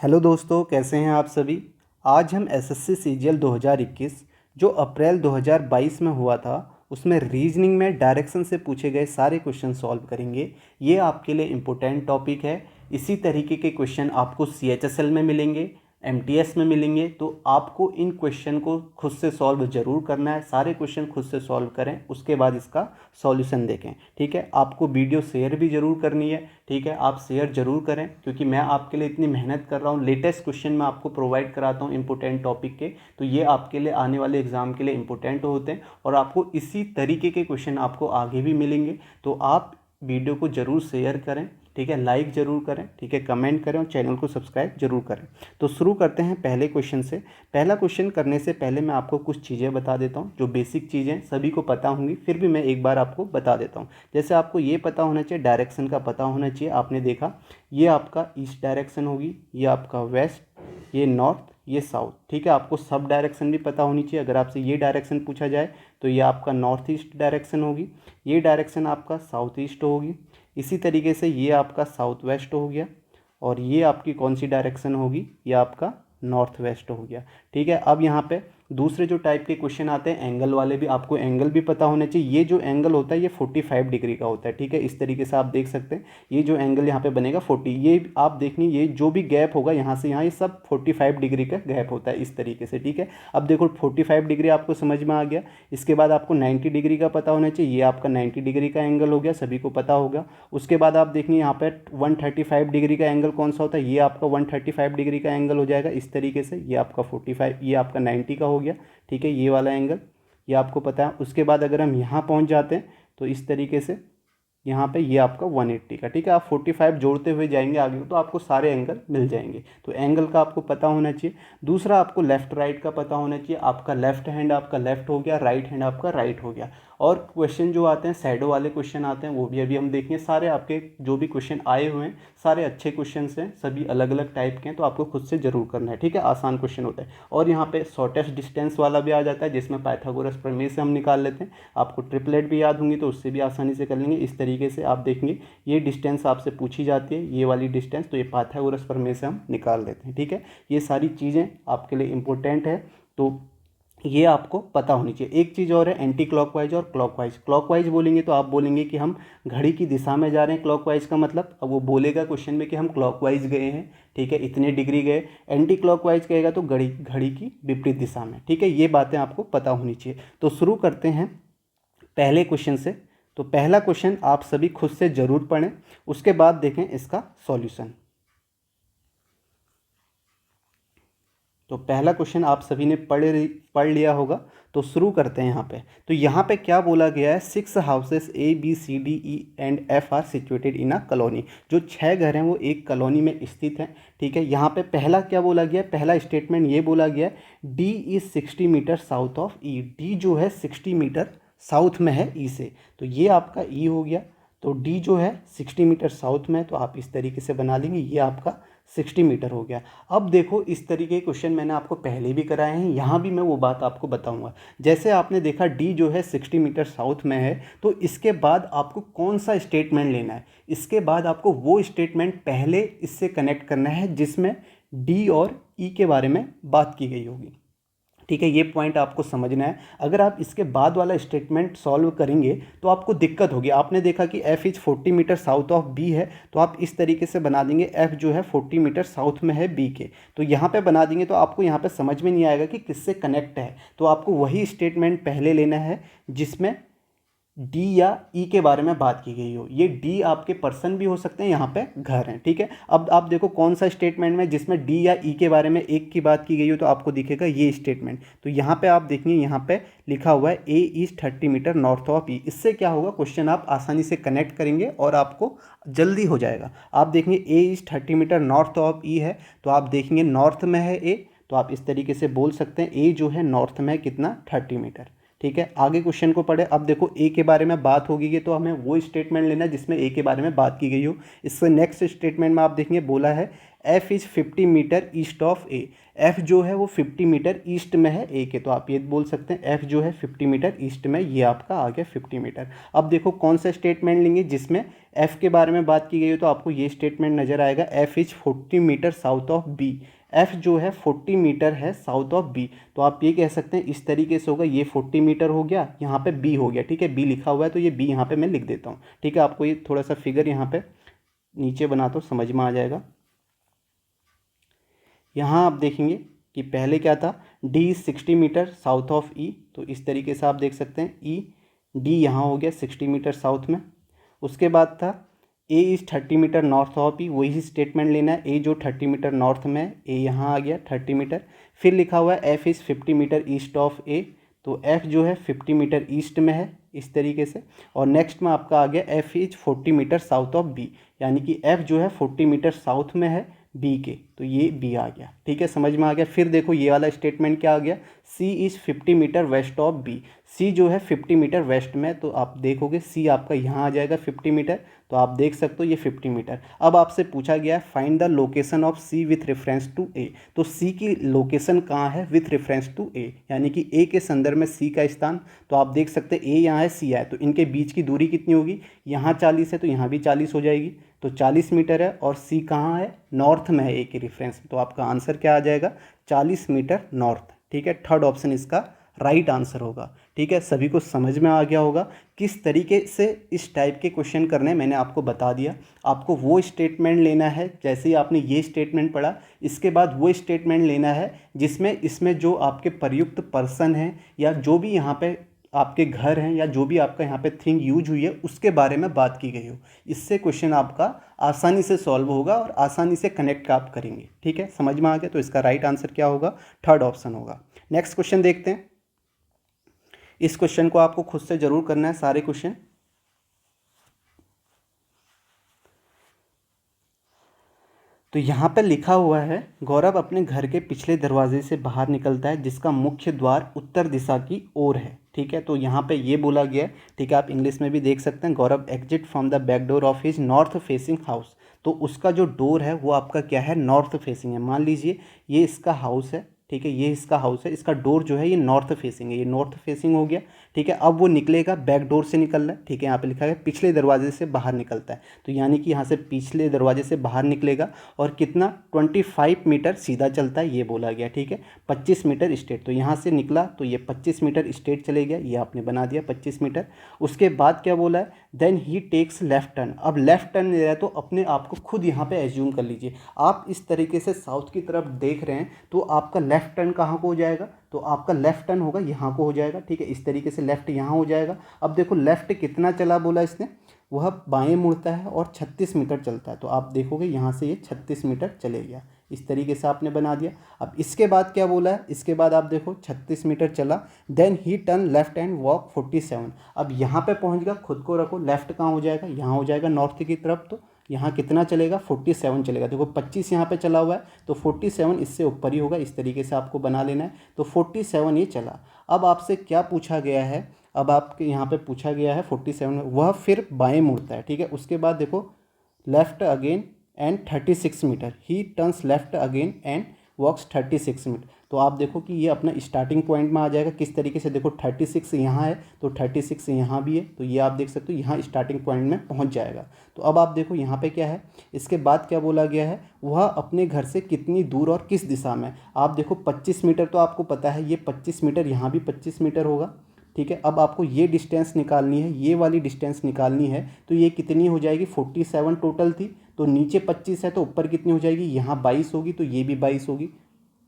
Hello दोस्तों, कैसे हैं आप सभी। आज हम एसएससी सीजीएल 2021 जो अप्रैल 2022 में हुआ था उसमें रीजनिंग में डायरेक्शन से पूछे गए सारे क्वेश्चन सॉल्व करेंगे। ये आपके लिए इम्पोर्टेंट टॉपिक है। इसी तरीके के क्वेश्चन आपको सीएचएसएल में मिलेंगे, एमटीएस में मिलेंगे। तो आपको इन क्वेश्चन को खुद से सॉल्व ज़रूर करना है। सारे क्वेश्चन खुद से सॉल्व करें, उसके बाद इसका सॉल्यूशन देखें। ठीक है, आपको वीडियो शेयर भी ज़रूर करनी है। ठीक है, आप शेयर ज़रूर करें क्योंकि मैं आपके लिए इतनी मेहनत कर रहा हूँ। लेटेस्ट क्वेश्चन मैं आपको प्रोवाइड कराता हूँ इंपॉर्टेंट टॉपिक के, तो ये आपके लिए आने वाले एग्जाम के लिए इंपॉर्टेंट होते हैं और आपको इसी तरीके के क्वेश्चन आपको आगे भी मिलेंगे। तो आप वीडियो को ज़रूर शेयर करें, ठीक है, लाइक ज़रूर करें, ठीक है, कमेंट करें और चैनल को सब्सक्राइब जरूर करें। तो शुरू करते हैं पहले क्वेश्चन से। पहला क्वेश्चन करने से पहले मैं आपको कुछ चीज़ें बता देता हूँ जो बेसिक चीज़ें सभी को पता होंगी, फिर भी मैं एक बार आपको बता देता हूँ। जैसे आपको ये पता होना चाहिए, डायरेक्शन का पता होना चाहिए। आपने देखा ये आपका ईस्ट डायरेक्शन होगी, ये आपका वेस्ट, ये नॉर्थ, ये साउथ। ठीक है, आपको सब डायरेक्शन भी पता होनी चाहिए। अगर आपसे ये डायरेक्शन पूछा जाए तो ये आपका नॉर्थ ईस्ट डायरेक्शन होगी, ये डायरेक्शन आपका साउथ ईस्ट होगी। इसी तरीके से ये आपका साउथ वेस्ट हो गया और ये आपकी कौन सी डायरेक्शन होगी, ये आपका नॉर्थ वेस्ट हो गया। ठीक है, अब यहाँ पे दूसरे जो टाइप के क्वेश्चन आते हैं एंगल वाले भी, आपको एंगल भी पता होना चाहिए। ये जो एंगल होता है ये 45 डिग्री का होता है। ठीक है, इस तरीके से आप देख सकते हैं ये जो एंगल यहाँ पे बनेगा 40, ये आप देखिए ये जो भी गैप होगा यहाँ से यहाँ, ये सब 45 डिग्री का गैप होता है इस तरीके से। ठीक है, अब देखो 45 डिग्री आपको समझ में आ गया। इसके बाद आपको 90 डिग्री का पता होना चाहिए। ये आपका 90 डिग्री का एंगल हो गया, सभी को पता होगा। उसके बाद आप देखिए यहाँ पे 135 डिग्री का एंगल कौन सा होता है, ये आपका 135 डिग्री का एंगल हो जाएगा इस तरीके से। ये आपका 45, ये आपका 90 का हो गया। ठीक है, ये वाला एंगल ये आपको पता है। उसके बाद अगर हम यहाँ पहुँच जाते हैं तो इस तरीके से यहाँ पे ये आपका 180 का। ठीक है, आप 45 जोड़ते हुए जाएंगे आगे तो आपको सारे एंगल मिल जाएंगे। तो एंगल का आपको पता होना चाहिए। दूसरा आपको लेफ्ट राइट का पता होना चाहिए। आपका लेफ्ट हैंड आपका लेफ्ट हो गया, राइट हैंड आपका राइट हो गया। और क्वेश्चन जो आते हैं शैडो वाले क्वेश्चन आते हैं वो भी अभी हम देखेंगे। सारे आपके जो भी क्वेश्चन आए हुए हैं सारे अच्छे क्वेश्चन हैं, सभी अलग अलग टाइप के हैं, तो आपको खुद से ज़रूर करना है। ठीक है, आसान क्वेश्चन होता है। और यहाँ पे शॉर्टेस्ट डिस्टेंस वाला भी आ जाता है जिसमें पाइथागोरस प्रमेय से हम निकाल लेते हैं। आपको ट्रिपलेट भी याद होंगी तो उससे भी आसानी से कर लेंगे। इस तरीके से आप देखेंगे ये डिस्टेंस आपसे पूछी जाती है, ये वाली डिस्टेंस, तो ये पाइथागोरस प्रमेय से हम निकाल लेते हैं। ठीक है, ये सारी चीज़ें आपके लिए इंपॉर्टेंट है, तो ये आपको पता होनी चाहिए। एक चीज़ और है, एंटी क्लॉकवाइज और क्लॉकवाइज। क्लॉकवाइज बोलेंगे तो आप बोलेंगे कि हम घड़ी की दिशा में जा रहे हैं। क्लॉकवाइज का मतलब अब वो बोलेगा क्वेश्चन में कि हम क्लॉकवाइज गए हैं, ठीक है, इतने डिग्री गए। एंटी क्लॉकवाइज कहेगा तो घड़ी घड़ी की विपरीत दिशा में। ठीक है, ये बातें आपको पता होनी चाहिए। तो शुरू करते हैं पहले क्वेश्चन से। तो पहला क्वेश्चन आप सभी खुद से ज़रूर पढ़ें, उसके बाद देखें इसका सॉल्यूशन। तो पहला क्वेश्चन आप सभी ने पढ़ लिया होगा। तो शुरू करते हैं यहाँ पे। तो यहाँ पे क्या बोला गया है, 6 houses ABCDE and F are situated in a colony. जो 6 घर हैं वो एक कॉलोनी में स्थित हैं। ठीक है, यहाँ पे पहला क्या बोला गया है, पहला स्टेटमेंट ये बोला गया है D is 60 metre south of E। D जो है 60 मीटर साउथ में है E से, तो ये आपका E हो गया। तो D जो है 60 मीटर साउथ में है, तो आप इस तरीके से बना लेंगे, ये आपका 60 मीटर हो गया। अब देखो इस तरीके के क्वेश्चन मैंने आपको पहले भी कराए हैं, यहाँ भी मैं वो बात आपको बताऊंगा। जैसे आपने देखा डी जो है 60 मीटर साउथ में है, तो इसके बाद आपको कौन सा स्टेटमेंट लेना है, इसके बाद आपको वो स्टेटमेंट पहले इससे कनेक्ट करना है जिसमें डी और ई के बारे में बात की गई होगी। ठीक है, ये पॉइंट आपको समझना है। अगर आप इसके बाद वाला स्टेटमेंट सॉल्व करेंगे तो आपको दिक्कत होगी। आपने देखा कि f is 40 metre south of b है, तो आप इस तरीके से बना देंगे f जो है 40 मीटर साउथ में है b के, तो यहाँ पे बना देंगे तो आपको यहाँ पे समझ में नहीं आएगा कि किससे कनेक्ट है। तो आपको वही स्टेटमेंट पहले लेना है जिसमें डी या ई के बारे में बात की गई हो। ये डी आपके पर्सन भी हो सकते हैं, यहाँ पे घर हैं। ठीक है, अब आप देखो कौन सा स्टेटमेंट में जिसमें डी या ई के बारे में एक की बात की गई हो, तो आपको दिखेगा ये स्टेटमेंट। तो यहाँ पे आप देखेंगे यहाँ पे लिखा हुआ है ए इज 30 मीटर नॉर्थ ऑफ ई। इससे क्या होगा, क्वेश्चन आप आसानी से कनेक्ट करेंगे और आपको जल्दी हो जाएगा। आप देखेंगे ए इज 30 मीटर नॉर्थ ऑफ ई है, तो आप देखेंगे नॉर्थ में है ए, तो आप इस तरीके से बोल सकते हैं ए जो है नॉर्थ में है कितना, 30 मीटर। ठीक है, आगे क्वेश्चन को पढ़े। अब देखो ए के बारे में बात होगी कि तो हमें वो स्टेटमेंट लेना जिसमें ए के बारे में बात की गई हो। इससे नेक्स्ट स्टेटमेंट में आप देखेंगे बोला है F is 50 metre east of A. F जो है वो 50 मीटर ईस्ट में है ए के, तो आप ये बोल सकते हैं एफ जो है 50 मीटर ईस्ट में, ये आपका आ गया 50 मीटर। अब देखो कौन सा स्टेटमेंट लेंगे जिसमें एफ के बारे में बात की गई हो, तो आपको ये स्टेटमेंट नजर आएगा F is 40 metre south of B. F जो है 40 मीटर है साउथ ऑफ बी, तो आप ये कह सकते हैं इस तरीके से होगा, ये 40 मीटर हो गया, यहाँ पे बी हो गया, ठीक है, बी लिखा हुआ है तो ये बी यहाँ पे मैं लिख देता हूँ, ठीक है। आपको ये थोड़ा सा फिगर यहाँ पे नीचे बनाता हूँ, समझ में आ जाएगा। यहाँ आप देखेंगे कि पहले क्या था, डी 60 मीटर साउथ ऑफ ई, तो इस तरीके से आप देख सकते हैं ई डी यहाँ हो गया 60 मीटर साउथ में। उसके बाद था A is 30 metre north of E, वही स्टेटमेंट लेना है, ए जो 30 मीटर नॉर्थ में है, ए यहाँ आ गया 30 मीटर। फिर लिखा हुआ है F is 50 metre east of A, तो एफ जो है 50 मीटर ईस्ट में है इस तरीके से। और नेक्स्ट में आपका आ गया F is 40 metre south of B, यानी कि एफ जो है 40 मीटर साउथ में है बी के, तो ये बी आ गया, ठीक है, समझ में आ गया। फिर देखो ये वाला स्टेटमेंट क्या आ गया, C is 50 metre west of B. C जो है 50 मीटर वेस्ट में, तो आप देखोगे सी आपका यहाँ आ जाएगा 50 मीटर, तो आप देख सकते हो ये 50 मीटर। अब आपसे पूछा गया है find the location of C with reference to A, तो सी की लोकेशन कहाँ है विथ रेफरेंस टू ए, यानी कि ए के संदर्भ में सी का स्थान। तो आप देख सकते हैं ए यहाँ है सी है, तो इनके बीच की दूरी कितनी होगी, यहाँ 40 है तो यहाँ भी 40 हो जाएगी, तो 40 मीटर है। और सी कहाँ है, नॉर्थ में है ए के रेफरेंस, तो आपका आंसर क्या आ जाएगा 40 मीटर नॉर्थ, ठीक है। थर्ड ऑप्शन इसका राइट आंसर होगा, ठीक है। सभी को समझ में आ गया होगा किस तरीके से इस टाइप के क्वेश्चन करने, मैंने आपको बता दिया। आपको वो स्टेटमेंट लेना है, जैसे ही आपने ये स्टेटमेंट पढ़ा इसके बाद वो स्टेटमेंट लेना है जिसमें इसमें जो आपके प्रयुक्त पर्सन हैं या जो भी यहाँ पे आपके घर हैं या जो भी आपका यहाँ पे थिंग यूज हुई है उसके बारे में बात की गई हो। इससे क्वेश्चन आपका आसानी से सॉल्व होगा और आसानी से कनेक्ट आप करेंगे, ठीक है, समझ में आ गया। तो इसका राइट आंसर क्या होगा, थर्ड ऑप्शन होगा। नेक्स्ट क्वेश्चन देखते हैं। इस क्वेश्चन को आपको खुद से जरूर करना है सारे क्वेश्चन। तो यहाँ पे लिखा हुआ है गौरव अपने घर के पिछले दरवाजे से बाहर निकलता है जिसका मुख्य द्वार उत्तर दिशा की ओर है, ठीक है। तो यहाँ पे ये बोला गया है, ठीक है, आप इंग्लिश में भी देख सकते हैं, Gaurav exit from the back door of his north facing house. तो उसका जो डोर है वो आपका क्या है, नॉर्थ फेसिंग है। मान लीजिए ये इसका हाउस है, ठीक है, ये इसका हाउस है, इसका डोर जो है ये नॉर्थ फेसिंग है, ये नॉर्थ फेसिंग हो गया, ठीक है। अब वो निकलेगा बैक डोर से निकल रहा है, ठीक है, यहाँ पे लिखा है पिछले दरवाजे से बाहर निकलता है, तो यानी कि यहाँ से पिछले दरवाजे से बाहर निकलेगा और कितना 25 मीटर सीधा चलता है ये बोला गया, ठीक है, 25 मीटर स्ट्रेट। तो यहाँ से निकला तो ये 25 मीटर स्ट्रेट चले गया, ये आपने बना दिया 25 मीटर। उसके बाद क्या बोला है, then he takes left turn. अब लेफ्ट टर्न ले रहा है तो अपने आप को खुद यहाँ पे एज्यूम कर लीजिए, आप इस तरीके से साउथ की तरफ देख रहे हैं तो आपका लेफ्ट टर्न कहाँ को हो जाएगा, तो आपका लेफ्ट टर्न होगा यहाँ को हो जाएगा, ठीक है, इस तरीके से लेफ्ट यहाँ हो जाएगा। अब देखो लेफ्ट कितना चला बोला इसने, वह बाएं मुड़ता है और 36 मीटर चलता है, तो आप देखोगे यहाँ से ये 36 मीटर चले गया, इस तरीके से आपने बना दिया। अब इसके बाद क्या बोला है, इसके बाद आप देखो 36 मीटर चला, then he turn left and walk 47। अब यहाँ पे पहुँच गया, खुद को रखो, लेफ्ट कहाँ हो जाएगा, यहाँ हो जाएगा नॉर्थ की तरफ, तो यहाँ कितना चलेगा 47 चलेगा। देखो 25 यहाँ पे चला हुआ है तो 47 इससे ऊपर ही होगा, इस तरीके से आपको बना लेना है। तो 47 ये चला। अब आपसे क्या पूछा गया है, अब आपके यहाँ पे पूछा गया है 47 में वह फिर बाएं मुड़ता है, ठीक है। उसके बाद देखो left again and 36 metre, he turns left again and walks 36 metre. तो आप देखो कि ये अपना स्टार्टिंग पॉइंट में आ जाएगा, किस तरीके से, देखो 36 यहाँ है तो 36 यहाँ भी है, तो ये आप देख सकते हो यहाँ स्टार्टिंग पॉइंट में पहुँच जाएगा। तो अब आप देखो यहाँ पे क्या है, इसके बाद क्या बोला गया है, वह अपने घर से कितनी दूर और किस दिशा में। आप देखो 25 मीटर तो आपको पता है, ये 25 मीटर, यहाँ भी 25 मीटर होगा, ठीक है। अब आपको ये डिस्टेंस निकालनी है, ये वाली डिस्टेंस निकालनी है, तो ये कितनी हो जाएगी 47 टोटल थी, तो नीचे 25 है तो ऊपर कितनी हो जाएगी, यहाँ 22 होगी, तो ये भी 22 होगी,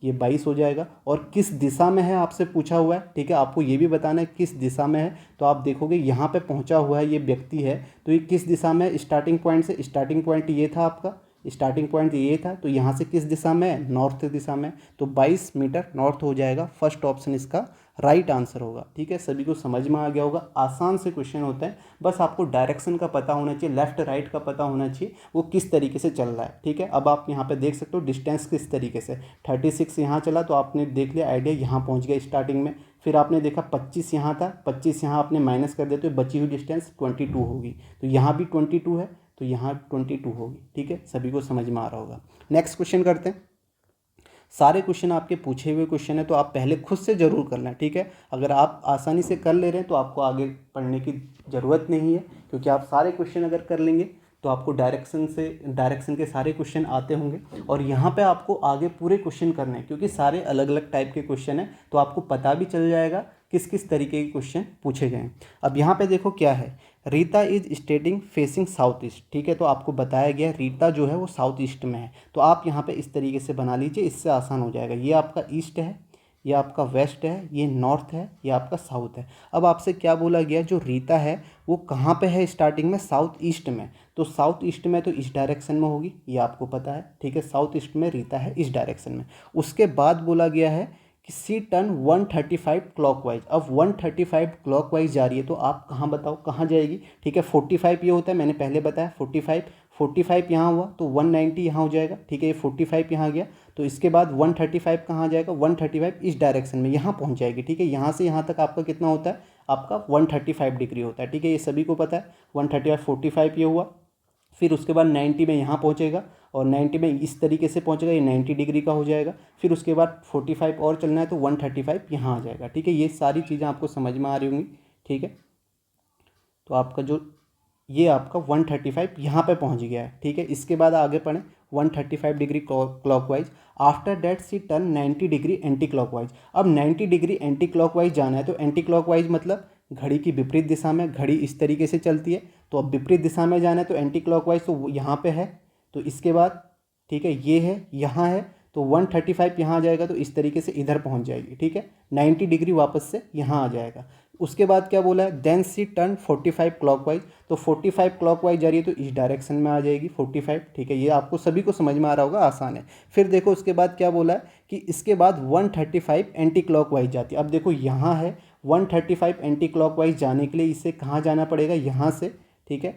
ये 22 हो जाएगा। और किस दिशा में है आपसे पूछा हुआ है, ठीक है, आपको ये भी बताना है किस दिशा में है। तो आप देखोगे यहाँ पे पहुँचा हुआ है ये व्यक्ति है, तो ये किस दिशा में है, स्टार्टिंग पॉइंट से, स्टार्टिंग पॉइंट ये था आपका, स्टार्टिंग पॉइंट ये था, तो यहाँ से किस दिशा में है, नॉर्थ दिशा में, तो 22 मीटर नॉर्थ हो जाएगा। फर्स्ट ऑप्शन इसका राइट आंसर होगा। ठीक है, सभी को समझ में आ गया होगा। आसान से क्वेश्चन होता है, बस आपको डायरेक्शन का पता होना चाहिए, लेफ्ट राइट का पता होना चाहिए, वो किस तरीके से चल रहा है। ठीक है, अब आप यहाँ पे देख सकते हो डिस्टेंस किस तरीके से 36 यहाँ चला तो आपने देख लिया आइडिया, यहाँ पहुँच गया स्टार्टिंग में। फिर आपने देखा 25 यहाँ था, 25 यहाँ आपने माइनस कर दिया तो बची हुई डिस्टेंस 22 होगी। तो यहाँ भी 22 है तो यहाँ 22 होगी। ठीक है, सभी को समझ में आ रहा होगा। नेक्स्ट क्वेश्चन करते हैं। सारे क्वेश्चन आपके पूछे हुए क्वेश्चन है तो आप पहले खुद से ज़रूर कर लें। ठीक है, अगर आप आसानी से कर ले रहे हैं तो आपको आगे पढ़ने की ज़रूरत नहीं है, क्योंकि आप सारे क्वेश्चन अगर कर लेंगे तो आपको डायरेक्शन के सारे क्वेश्चन आते होंगे। और यहाँ पे आपको आगे पूरे क्वेश्चन करने हैं, क्योंकि सारे अलग अलग टाइप के क्वेश्चन हैं, तो आपको पता भी चल जाएगा किस किस तरीके के क्वेश्चन पूछे गए हैं। अब यहाँ पे देखो क्या है, Rita is स्टेटिंग facing south east. ठीक है, तो आपको बताया गया रीता जो है वो साउथ ईस्ट में है, तो आप यहाँ पे इस तरीके से बना लीजिए, इससे आसान हो जाएगा। ये आपका ईस्ट है, ये आपका वेस्ट है, ये नॉर्थ है, ये आपका साउथ है। अब आपसे क्या बोला गया, जो रीता है वो कहाँ पे है स्टार्टिंग में, साउथ ईस्ट में। तो साउथ ईस्ट में तो इस डायरेक्शन में होगी, ये आपको पता है। ठीक है, साउथ ईस्ट में रीता है इस डायरेक्शन में। उसके बाद बोला गया है कि सी टर्न 135 क्लॉकवाइज। अब 135 क्लॉकवाइज जा रही है तो आप कहाँ बताओ कहाँ जाएगी। ठीक है, 45 ये होता है, मैंने पहले बताया 45 यहाँ हुआ तो 190 यहाँ हो जाएगा। ठीक है, ये 45 यहाँ गया तो इसके बाद 135 कहाँ जाएगा, 135 इस डायरेक्शन में यहाँ पहुँच जाएगी। ठीक है, यहाँ से यहाँ तक आपका कितना होता है, आपका 135 डिग्री होता है। ठीक है, ये सभी को पता है। 135 45 ये हुआ, फिर उसके बाद 90 में यहाँ पहुँचेगा और 90 में इस तरीके से पहुँचेगा, ये 90 डिग्री का हो जाएगा। फिर उसके बाद 45 और चलना है तो 135 यहाँ आ जाएगा। ठीक है, ये सारी चीज़ें आपको समझ में आ रही होंगी। ठीक है, तो आपका जो ये आपका 135 यहाँ पे पहुँच गया है। ठीक है, इसके बाद आगे पढ़ें 135 degree clockwise. After that she turn 90 degree anti clockwise. अब 90 डिग्री एंटी क्लॉकवाइज जाना है तो एंटी क्लॉकवाइज मतलब घड़ी की विपरीत दिशा में, घड़ी इस तरीके से चलती है तो अब विपरीत दिशा में जाना है तो एंटी क्लॉकवाइज तो यहाँ पे है। तो इसके बाद ठीक है, ये है यहाँ है तो 135 यहाँ आ जाएगा तो इस तरीके से इधर पहुँच जाएगी। ठीक है, 90 डिग्री वापस से यहाँ आ जाएगा। उसके बाद क्या बोला है, देन सी टर्न 45 क्लॉकवाइज। तो 45 क्लॉकवाइज जा रही है तो इस डायरेक्शन में आ जाएगी 45। ठीक है, ये आपको सभी को समझ में आ रहा होगा, आसान है। फिर देखो उसके बाद क्या बोला है कि इसके बाद 135 एंटी क्लॉकवाइज जाती है। अब देखो यहाँ है 135 एंटी क्लॉकवाइज जाने के लिए इसे कहाँ जाना पड़ेगा, यहाँ से। ठीक है,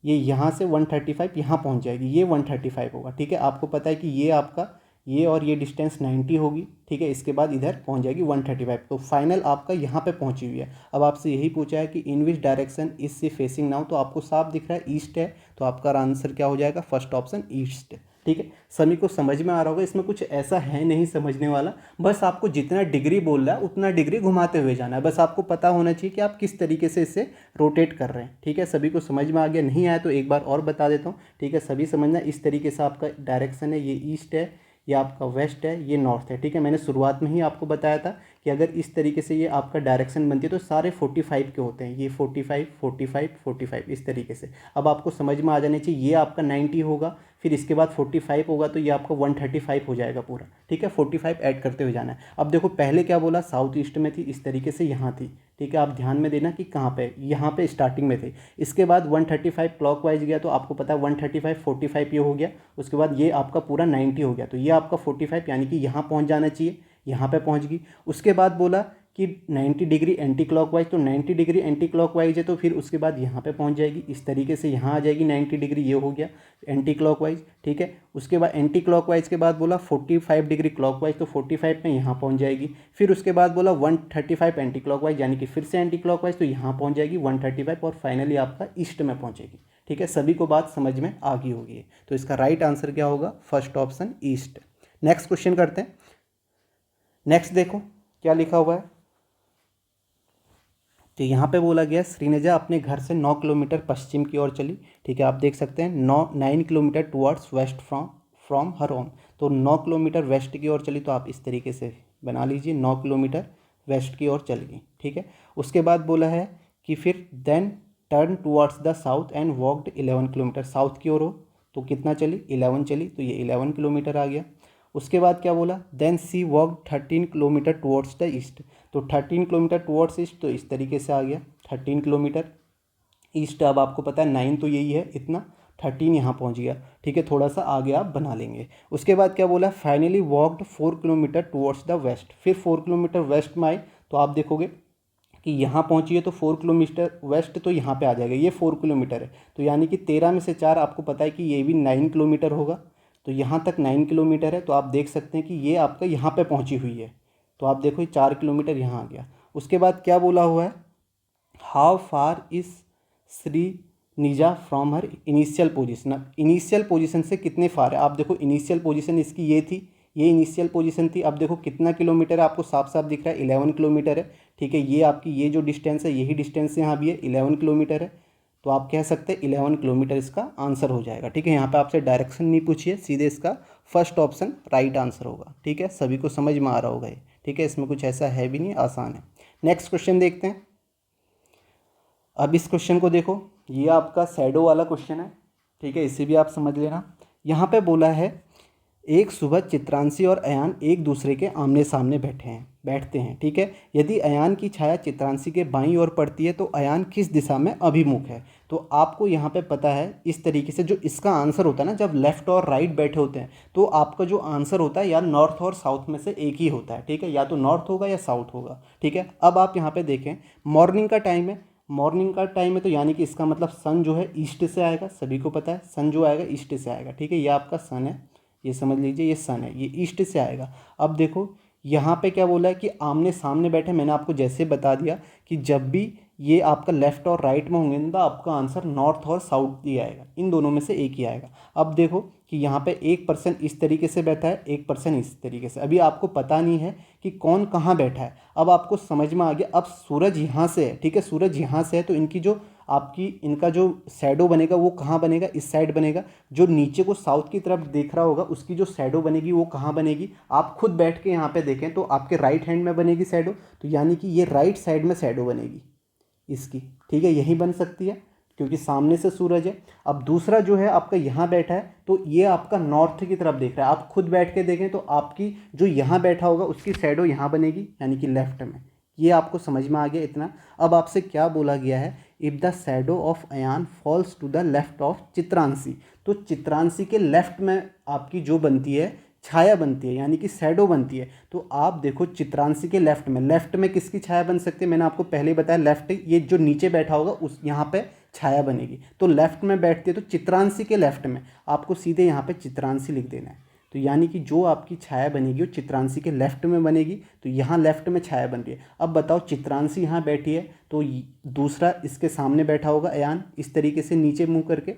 ये यहाँ से 135 यहाँ पहुँच जाएगी, ये 135 होगा। ठीक है, आपको पता है कि ये आपका ये और ये डिस्टेंस 90 होगी। ठीक है, इसके बाद इधर पहुंच जाएगी 135। तो फाइनल आपका यहाँ पे पहुंची हुई है। अब आपसे यही पूछा है कि in which direction is C facing now, तो आपको साफ दिख रहा है ईस्ट है, तो आपका आंसर क्या हो जाएगा, फर्स्ट ऑप्शन ईस्ट। ठीक है, सभी को समझ में आ रहा होगा, इसमें कुछ ऐसा है नहीं समझने वाला, बस आपको जितना डिग्री बोल रहा है उतना डिग्री घुमाते हुए जाना है। बस आपको पता होना चाहिए कि आप किस तरीके से इसे रोटेट कर रहे हैं। ठीक है, सभी को समझ में आ गया, नहीं आया तो एक बार और बता देता हूँ। ठीक है, सभी समझना, इस तरीके से आपका डायरेक्शन है, ये ईस्ट है, ये आपका वेस्ट है, ये नॉर्थ है। ठीक है, मैंने शुरुआत में ही आपको बताया था कि अगर इस तरीके से ये आपका डायरेक्शन बनती है तो सारे 45 के होते हैं, ये 45 45 45 इस तरीके से। अब आपको समझ में आ जाना चाहिए, ये आपका 90 होगा, फिर इसके बाद 45 होगा तो ये आपका 135 हो जाएगा पूरा। ठीक है, 45 ऐड करते हुए जाना है। अब देखो पहले क्या बोला, साउथ ईस्ट में थी, इस तरीके से यहाँ थी। ठीक है, आप ध्यान में देना कि कहाँ पे, यहाँ पे स्टार्टिंग में थे। इसके बाद 135 क्लॉकवाइज गया तो आपको पता है 135 45 ये हो गया। उसके बाद ये आपका पूरा 90 हो गया, तो ये आपका 45 यानी कि यहाँ पहुँच जाना चाहिए, यहाँ पे पहुँच गई। उसके बाद बोला कि 90 डिग्री एंटी क्लॉकवाइज, तो 90 डिग्री एंटी क्लॉकवाइज है तो फिर उसके बाद यहाँ पे पहुँच जाएगी, इस तरीके से यहाँ आ जाएगी 90 डिग्री, ये हो गया एंटी क्लॉकवाइज। ठीक है, उसके बाद एंटी क्लॉकवाइज के बाद बोला 45 डिग्री क्लॉकवाइज, तो 45 में यहाँ पहुँच जाएगी। फिर उसके बाद बोला 135 एंटी क्लॉकवाइज, यानी कि फिर से एंटी क्लॉकवाइज, तो यहाँ पहुँच जाएगी 135 और फाइनली आपका ईस्ट में पहुँचेगी। ठीक है, सभी को बात समझ में आ गई होगी। तो इसका राइट आंसर क्या होगा, first option east. Next question करते हैं। नेक्स्ट देखो क्या लिखा हुआ है, तो यहाँ पे बोला गया श्रीनजा अपने घर से 9 किलोमीटर पश्चिम की ओर चली। ठीक है, आप देख सकते हैं 9 kilometre towards waste from her home. तो 9 किलोमीटर वेस्ट की ओर चली, तो आप इस तरीके से बना लीजिए 9 किलोमीटर वेस्ट की ओर चल गई। ठीक है, उसके बाद बोला है कि फिर then turn towards the south and walked 11 kilometre, south की ओर हो तो कितना चली, 11 चली, तो ये 11 किलोमीटर आ गया। उसके बाद क्या बोला, then she walk 13 kilometre towards the east, तो 13 किलोमीटर टुवर्ड्स ईस्ट, तो इस तरीके से आ गया 13 किलोमीटर ईस्ट। अब आपको पता है 9 तो यही है, इतना 13 यहाँ पहुँच गया। ठीक है, थोड़ा सा आगे आप बना लेंगे। उसके बाद क्या बोला, finally walked 4 kilometre towards the west, फिर 4 किलोमीटर वेस्ट में आए तो आप देखोगे कि यहाँ पहुँची है तो 4 किलोमीटर वेस्ट, तो यहाँ पे आ जाएगा, ये 4 किलोमीटर है। तो यानी कि 13 में से 4 आपको पता है कि ये भी 9 किलोमीटर होगा। तो यहाँ तक 9 किलोमीटर है, तो आप देख सकते हैं कि ये आपका यहाँ पे पहुँची हुई है। तो आप देखो ये 4 किलोमीटर यहाँ आ गया। उसके बाद क्या बोला हुआ है, हाउ फार इज श्री निजा फ्रॉम हर इनिशियल पोजीशन। अब इनिशियल पोजीशन से कितने फार है, आप देखो इनिशियल पोजीशन इसकी ये थी, ये इनिशियल पोजीशन थी। अब देखो कितना किलोमीटर है, आपको साफ साफ दिख रहा है 11 किलोमीटर है। ठीक है, ये आपकी ये जो डिस्टेंस है यही डिस्टेंस यहाँ भी है, 11 किलोमीटर है। तो आप कह सकते हैं 11 किलोमीटर इसका आंसर हो जाएगा। ठीक है, यहाँ पे आपसे डायरेक्शन नहीं पूछिए, सीधे इसका फर्स्ट ऑप्शन राइट आंसर होगा। ठीक है, सभी को समझ में आ रहा होगा ये। ठीक है, इसमें कुछ ऐसा है भी नहीं, आसान है। नेक्स्ट क्वेश्चन देखते हैं। अब इस क्वेश्चन को देखो, ये आपका शैडो वाला क्वेश्चन है। ठीक है, इसे भी आप समझ लेना। यहाँ पे बोला है एक सुबह चित्रांशी और अयान एक दूसरे के आमने सामने बैठते हैं। ठीक है, यदि अयान की छाया चित्रांशी के बाईं ओर पड़ती है तो अयान किस दिशा में अभिमुख है। तो आपको यहाँ पे पता है इस तरीके से, जो इसका आंसर होता है ना, जब लेफ्ट और राइट बैठे होते हैं तो आपका जो आंसर होता है या नॉर्थ और साउथ में से एक ही होता है। ठीक है, या तो नॉर्थ होगा या साउथ होगा। ठीक है, अब आप यहाँ पे देखें, मॉर्निंग का टाइम है, मॉर्निंग का टाइम है तो यानी कि इसका मतलब सन जो है ईस्ट से आएगा। सभी को पता है सन जो आएगा ईस्ट से आएगा। ठीक है, ये आपका सन है, ये समझ लीजिए, ये सन है, ये ईस्ट से आएगा। अब देखो यहाँ पे क्या बोला है कि आमने सामने बैठे। मैंने आपको जैसे बता दिया कि जब भी ये आपका लेफ्ट और राइट में होंगे तो आपका आंसर नॉर्थ और साउथ ही आएगा, इन दोनों में से एक ही आएगा। अब देखो कि यहाँ पे एक पर्सन इस तरीके से बैठा है, एक पर्सन इस तरीके से। अभी आपको पता नहीं है कि कौन कहाँ बैठा है। अब आपको समझ में आ गया। अब सूरज यहाँ से है, ठीक है, सूरज यहाँ से है तो इनकी जो इनका जो शैडो बनेगा वो कहाँ बनेगा, इस साइड बनेगा। जो नीचे को साउथ की तरफ देख रहा होगा उसकी जो शैडो बनेगी वो कहाँ बनेगी, आप खुद बैठ के यहाँ पे देखें तो आपके राइट हैंड में बनेगी शैडो। तो यानी कि ये राइट साइड में शैडो बनेगी इसकी। ठीक है, यही बन सकती है क्योंकि सामने से सूरज है। अब दूसरा जो है आपका यहाँ बैठा है तो ये आपका नॉर्थ की तरफ देख रहा है। आप खुद बैठ के देखें तो आपकी जो यहाँ बैठा होगा उसकी शैडो यहाँ बनेगी यानी कि लेफ्ट में। ये आपको समझ में आ गया इतना। अब आपसे क्या बोला गया है, if the shadow of Ayan falls to the left of Chitranshi. तो चित्रांशी के लेफ्ट में आपकी जो बनती है छाया बनती है यानी कि शैडो बनती है। तो आप देखो चित्रांशी के लेफ्ट में किसकी छाया बन सकती है, मैंने आपको पहले ही बताया लेफ्ट, ये जो नीचे बैठा होगा उस यहाँ पे छाया बनेगी। तो लेफ्ट में बैठती है तो चित्रांशी के लेफ्ट में आपको सीधे यहाँ पे चित्रांशी लिख देना है। तो यानी कि जो आपकी छाया बनेगी वो चित्रांशी के लेफ्ट में बनेगी। तो यहाँ लेफ्ट में छाया बन रही है। अब बताओ चित्रांशी यहाँ बैठी है तो दूसरा इसके सामने बैठा होगा अयान, इस तरीके से नीचे मुंह करके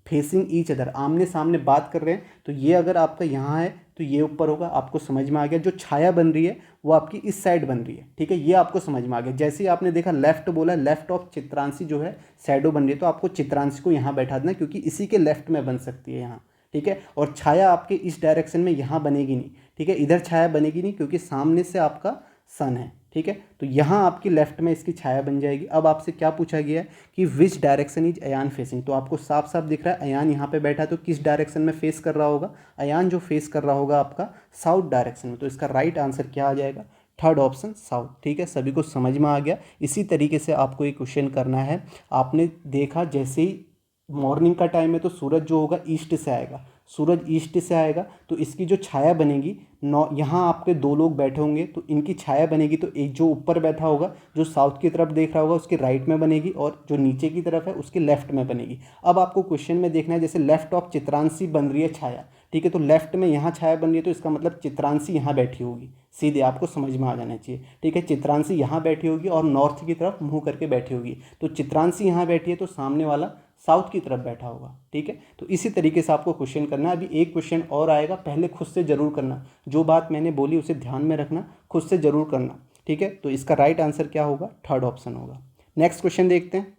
फेसिंग ईच अदर, आमने सामने बात कर रहे हैं। तो ये अगर आपका यहाँ है तो ये ऊपर होगा। आपको समझ में आ गया। जो छाया बन रही है वो आपकी इस साइड बन रही है। ठीक है, ये आपको समझ में आ गया। जैसे ही आपने देखा लेफ्ट बोला, लेफ्ट ऑफ चित्रांशी जो है शैडो बन रही है तो आपको चित्रांशी को यहाँ बैठा देना क्योंकि इसी के लेफ्ट में बन सकती है यहाँ। ठीक है, और छाया आपके इस डायरेक्शन में यहाँ बनेगी नहीं। ठीक है, इधर छाया बनेगी नहीं क्योंकि सामने से आपका सन है। ठीक है, तो यहाँ आपकी लेफ्ट में इसकी छाया बन जाएगी। अब आपसे क्या पूछा गया है कि which direction is Ayan facing. तो आपको साफ साफ दिख रहा है अयान यहाँ पे बैठा है तो किस डायरेक्शन में फेस कर रहा होगा, अयान जो फेस कर रहा होगा आपका साउथ डायरेक्शन में। तो इसका राइट आंसर क्या आ जाएगा, थर्ड ऑप्शन साउथ। ठीक है, सभी को समझ में आ गया। इसी तरीके से आपको एक क्वेश्चन करना है। आपने देखा जैसे ही मॉर्निंग का टाइम है तो सूरज जो होगा ईस्ट से आएगा, सूरज ईस्ट से आएगा तो इसकी जो छाया बनेगी यहाँ आपके दो लोग बैठे होंगे तो इनकी छाया बनेगी। तो एक जो ऊपर बैठा होगा जो साउथ की तरफ देख रहा होगा उसके राइट में बनेगी और जो नीचे की तरफ है उसके लेफ्ट में बनेगी। अब आपको क्वेश्चन में देखना है जैसे लेफ्ट ऑफ चित्रांशी बन रही है छाया। ठीक है, तो लेफ्ट में यहाँ छाया बन रही है तो इसका मतलब चित्रांशी यहाँ बैठी होगी, सीधे आपको समझ में आ जाना चाहिए। ठीक है, चित्रांशी यहाँ बैठी होगी और नॉर्थ की तरफ मुँह करके बैठी होगी। तो चित्रांशी यहाँ बैठी है तो सामने वाला साउथ की तरफ बैठा होगा। ठीक है, तो इसी तरीके से आपको क्वेश्चन करना है। अभी एक क्वेश्चन और आएगा, पहले खुद से ज़रूर करना, जो बात मैंने बोली उसे ध्यान में रखना, खुद से ज़रूर करना। ठीक है, तो इसका राइट आंसर क्या होगा, थर्ड ऑप्शन होगा। नेक्स्ट क्वेश्चन देखते हैं।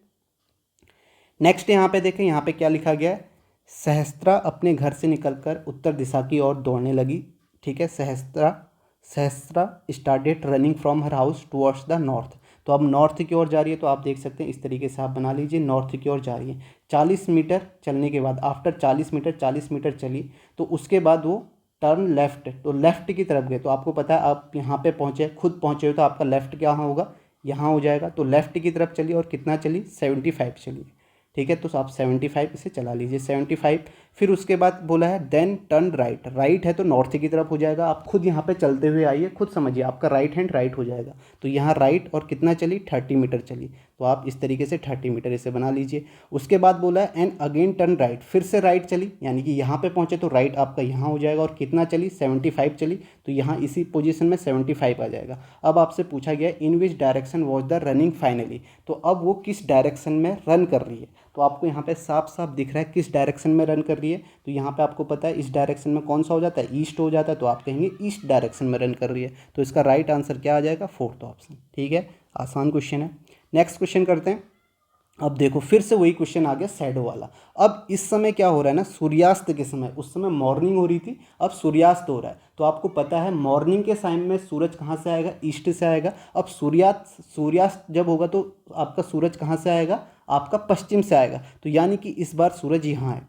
नेक्स्ट यहाँ पे देखें, यहाँ पे क्या लिखा गया है, सहस्त्रा अपने घर से निकलकर उत्तर दिशा की ओर दौड़ने लगी। ठीक है, Sahastra started running from her house towards the north. तो अब नॉर्थ की ओर जा रही है। तो आप देख सकते हैं इस तरीके से आप बना लीजिए, नॉर्थ की ओर जा रही है। 40 मीटर चलने के बाद, आफ्टर 40 मीटर चली तो उसके बाद वो टर्न लेफ्ट, तो लेफ्ट की तरफ गए। तो आपको पता है आप यहाँ पे पहुँचे, खुद पहुँचे हो तो आपका लेफ्ट क्या होगा, यहाँ हो जाएगा। तो लेफ्ट की तरफ चली और कितना चली, 75 चली। ठीक है। तो आप 75 इसे चला लीजिए, 75। फिर उसके बाद बोला है देन टर्न राइट, राइट है तो नॉर्थ की तरफ हो जाएगा। आप खुद यहाँ पे चलते हुए आइए, खुद समझिए, आपका राइट हैंड राइट हो जाएगा। तो यहाँ राइट और कितना चली, 30 मीटर चली। तो आप इस तरीके से 30 मीटर इसे बना लीजिए। उसके बाद बोला है एंड अगेन टर्न राइट, फिर से राइट चली, यानी कि यहाँ पे पहुँचे तो राइट आपका यहाँ हो जाएगा। और कितना चली, 75 चली, तो यहाँ इसी पोजीशन में 75 आ जाएगा। अब आपसे पूछा गया in which direction was the running finally, तो अब वो किस डायरेक्शन में रन कर रही है। तो आपको यहाँ पे साफ साफ दिख रहा है किस डायरेक्शन में रन कर रही है। तो यहाँ पे आपको पता है इस डायरेक्शन में कौन सा हो जाता है, ईस्ट हो जाता है। तो आप कहेंगे ईस्ट डायरेक्शन में रन कर रही है। तो इसका राइट आंसर क्या आ जाएगा, फोर्थ ऑप्शन। ठीक है, आसान क्वेश्चन है। नेक्स्ट क्वेश्चन करते हैं। अब देखो फिर से वही क्वेश्चन आ गया शैडो वाला। अब इस समय क्या हो रहा है ना, सूर्यास्त के समय, उस समय मॉर्निंग हो रही थी, अब सूर्यास्त हो रहा है। तो आपको पता है मॉर्निंग के टाइम में सूरज कहाँ से आएगा, ईस्ट से आएगा। अब सूर्यास्त जब होगा तो आपका सूरज कहाँ से आएगा, आपका पश्चिम से आएगा। तो यानी कि इस बार सूरज यहाँ है,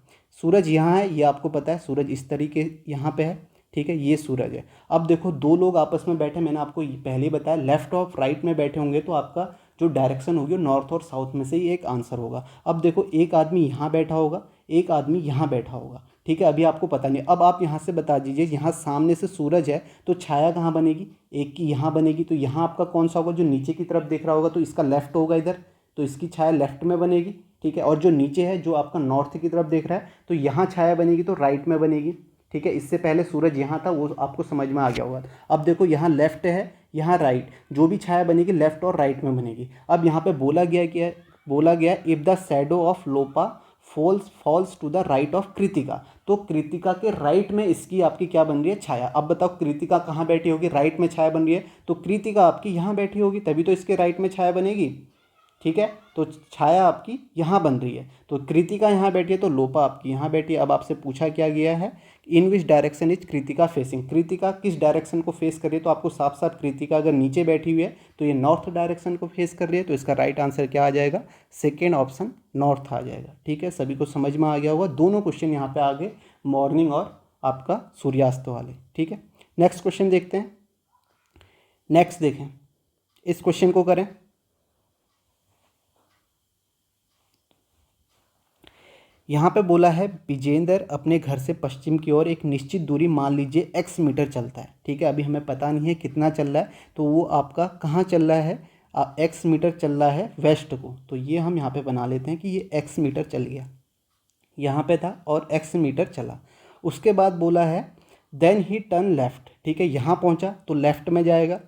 सूरज यहाँ है, ये आपको पता है। सूरज इस तरीके यहाँ पे है, ठीक है, ये सूरज है। अब देखो दो लोग आपस में बैठे, मैंने आपको पहले ही बताया लेफ्ट और राइट में बैठे होंगे, तो आपका जो डायरेक्शन होगी वो नॉर्थ और साउथ में से ही एक आंसर होगा। अब देखो एक आदमी यहाँ बैठा होगा, एक आदमी यहाँ बैठा होगा, ठीक है। अभी आपको पता नहीं, अब आप यहाँ से बता दीजिए, यहाँ सामने से सूरज है तो छाया कहाँ बनेगी, एक की यहाँ बनेगी। तो यहाँ आपका कौन सा होगा, जो नीचे की तरफ देख रहा होगा तो इसका लेफ्ट होगा इधर, तो इसकी छाया लेफ्ट में बनेगी, ठीक है। और जो नीचे है जो आपका नॉर्थ की तरफ देख रहा है तो यहाँ छाया बनेगी तो राइट में बनेगी, ठीक है। इससे पहले सूरज यहाँ था, वो आपको समझ में आ गया होगा। अब देखो यहाँ लेफ्ट है, यहाँ राइट, जो भी छाया बनेगी लेफ्ट और राइट में बनेगी। अब यहाँ पे बोला गया कि बोला गया if the shadow of Lopa falls to the right of Kritika, तो कृतिका के राइट में इसकी आपकी क्या बन रही है, छाया। अब बताओ कृतिका कहाँ बैठी होगी, राइट में छाया बन रही है, तो कृतिका आपकी यहाँ बैठी होगी, तभी तो इसके राइट में छाया बनेगी, ठीक है। तो छाया आपकी यहाँ बन रही है, तो कृतिका यहाँ बैठी है तो लोपा आपकी यहाँ बैठी है। अब आपसे पूछा क्या गया है, in which direction is Kritika facing, Kritika किस डायरेक्शन को फेस कर रही है। तो आपको साफ साफ कृतिका अगर नीचे बैठी हुई है तो ये नॉर्थ डायरेक्शन को फेस कर रही है। तो इसका राइट आंसर क्या आ जाएगा, सेकेंड ऑप्शन नॉर्थ आ जाएगा। ठीक है, सभी को समझ में आ गया होगा। दोनों क्वेश्चन यहाँ पे आ गए, मॉर्निंग और आपका सूर्यास्त वाले। ठीक है, नेक्स्ट क्वेश्चन देखते हैं। नेक्स्ट देखें, इस क्वेश्चन को करें। यहाँ पे बोला है विजेंद्र अपने घर से पश्चिम की ओर एक निश्चित दूरी, मान लीजिए x मीटर चलता है। ठीक है, अभी हमें पता नहीं है कितना चल रहा है, तो वो आपका कहाँ चल रहा है, x मीटर चल रहा है वेस्ट को। तो ये हम यहाँ पे बना लेते हैं कि ये x मीटर चल गया, यहाँ पे था और x मीटर चला। उसके बाद बोला है देन ही टर्न लेफ्ट, ठीक है, यहाँ पहुँचा तो लेफ्ट में जाएगा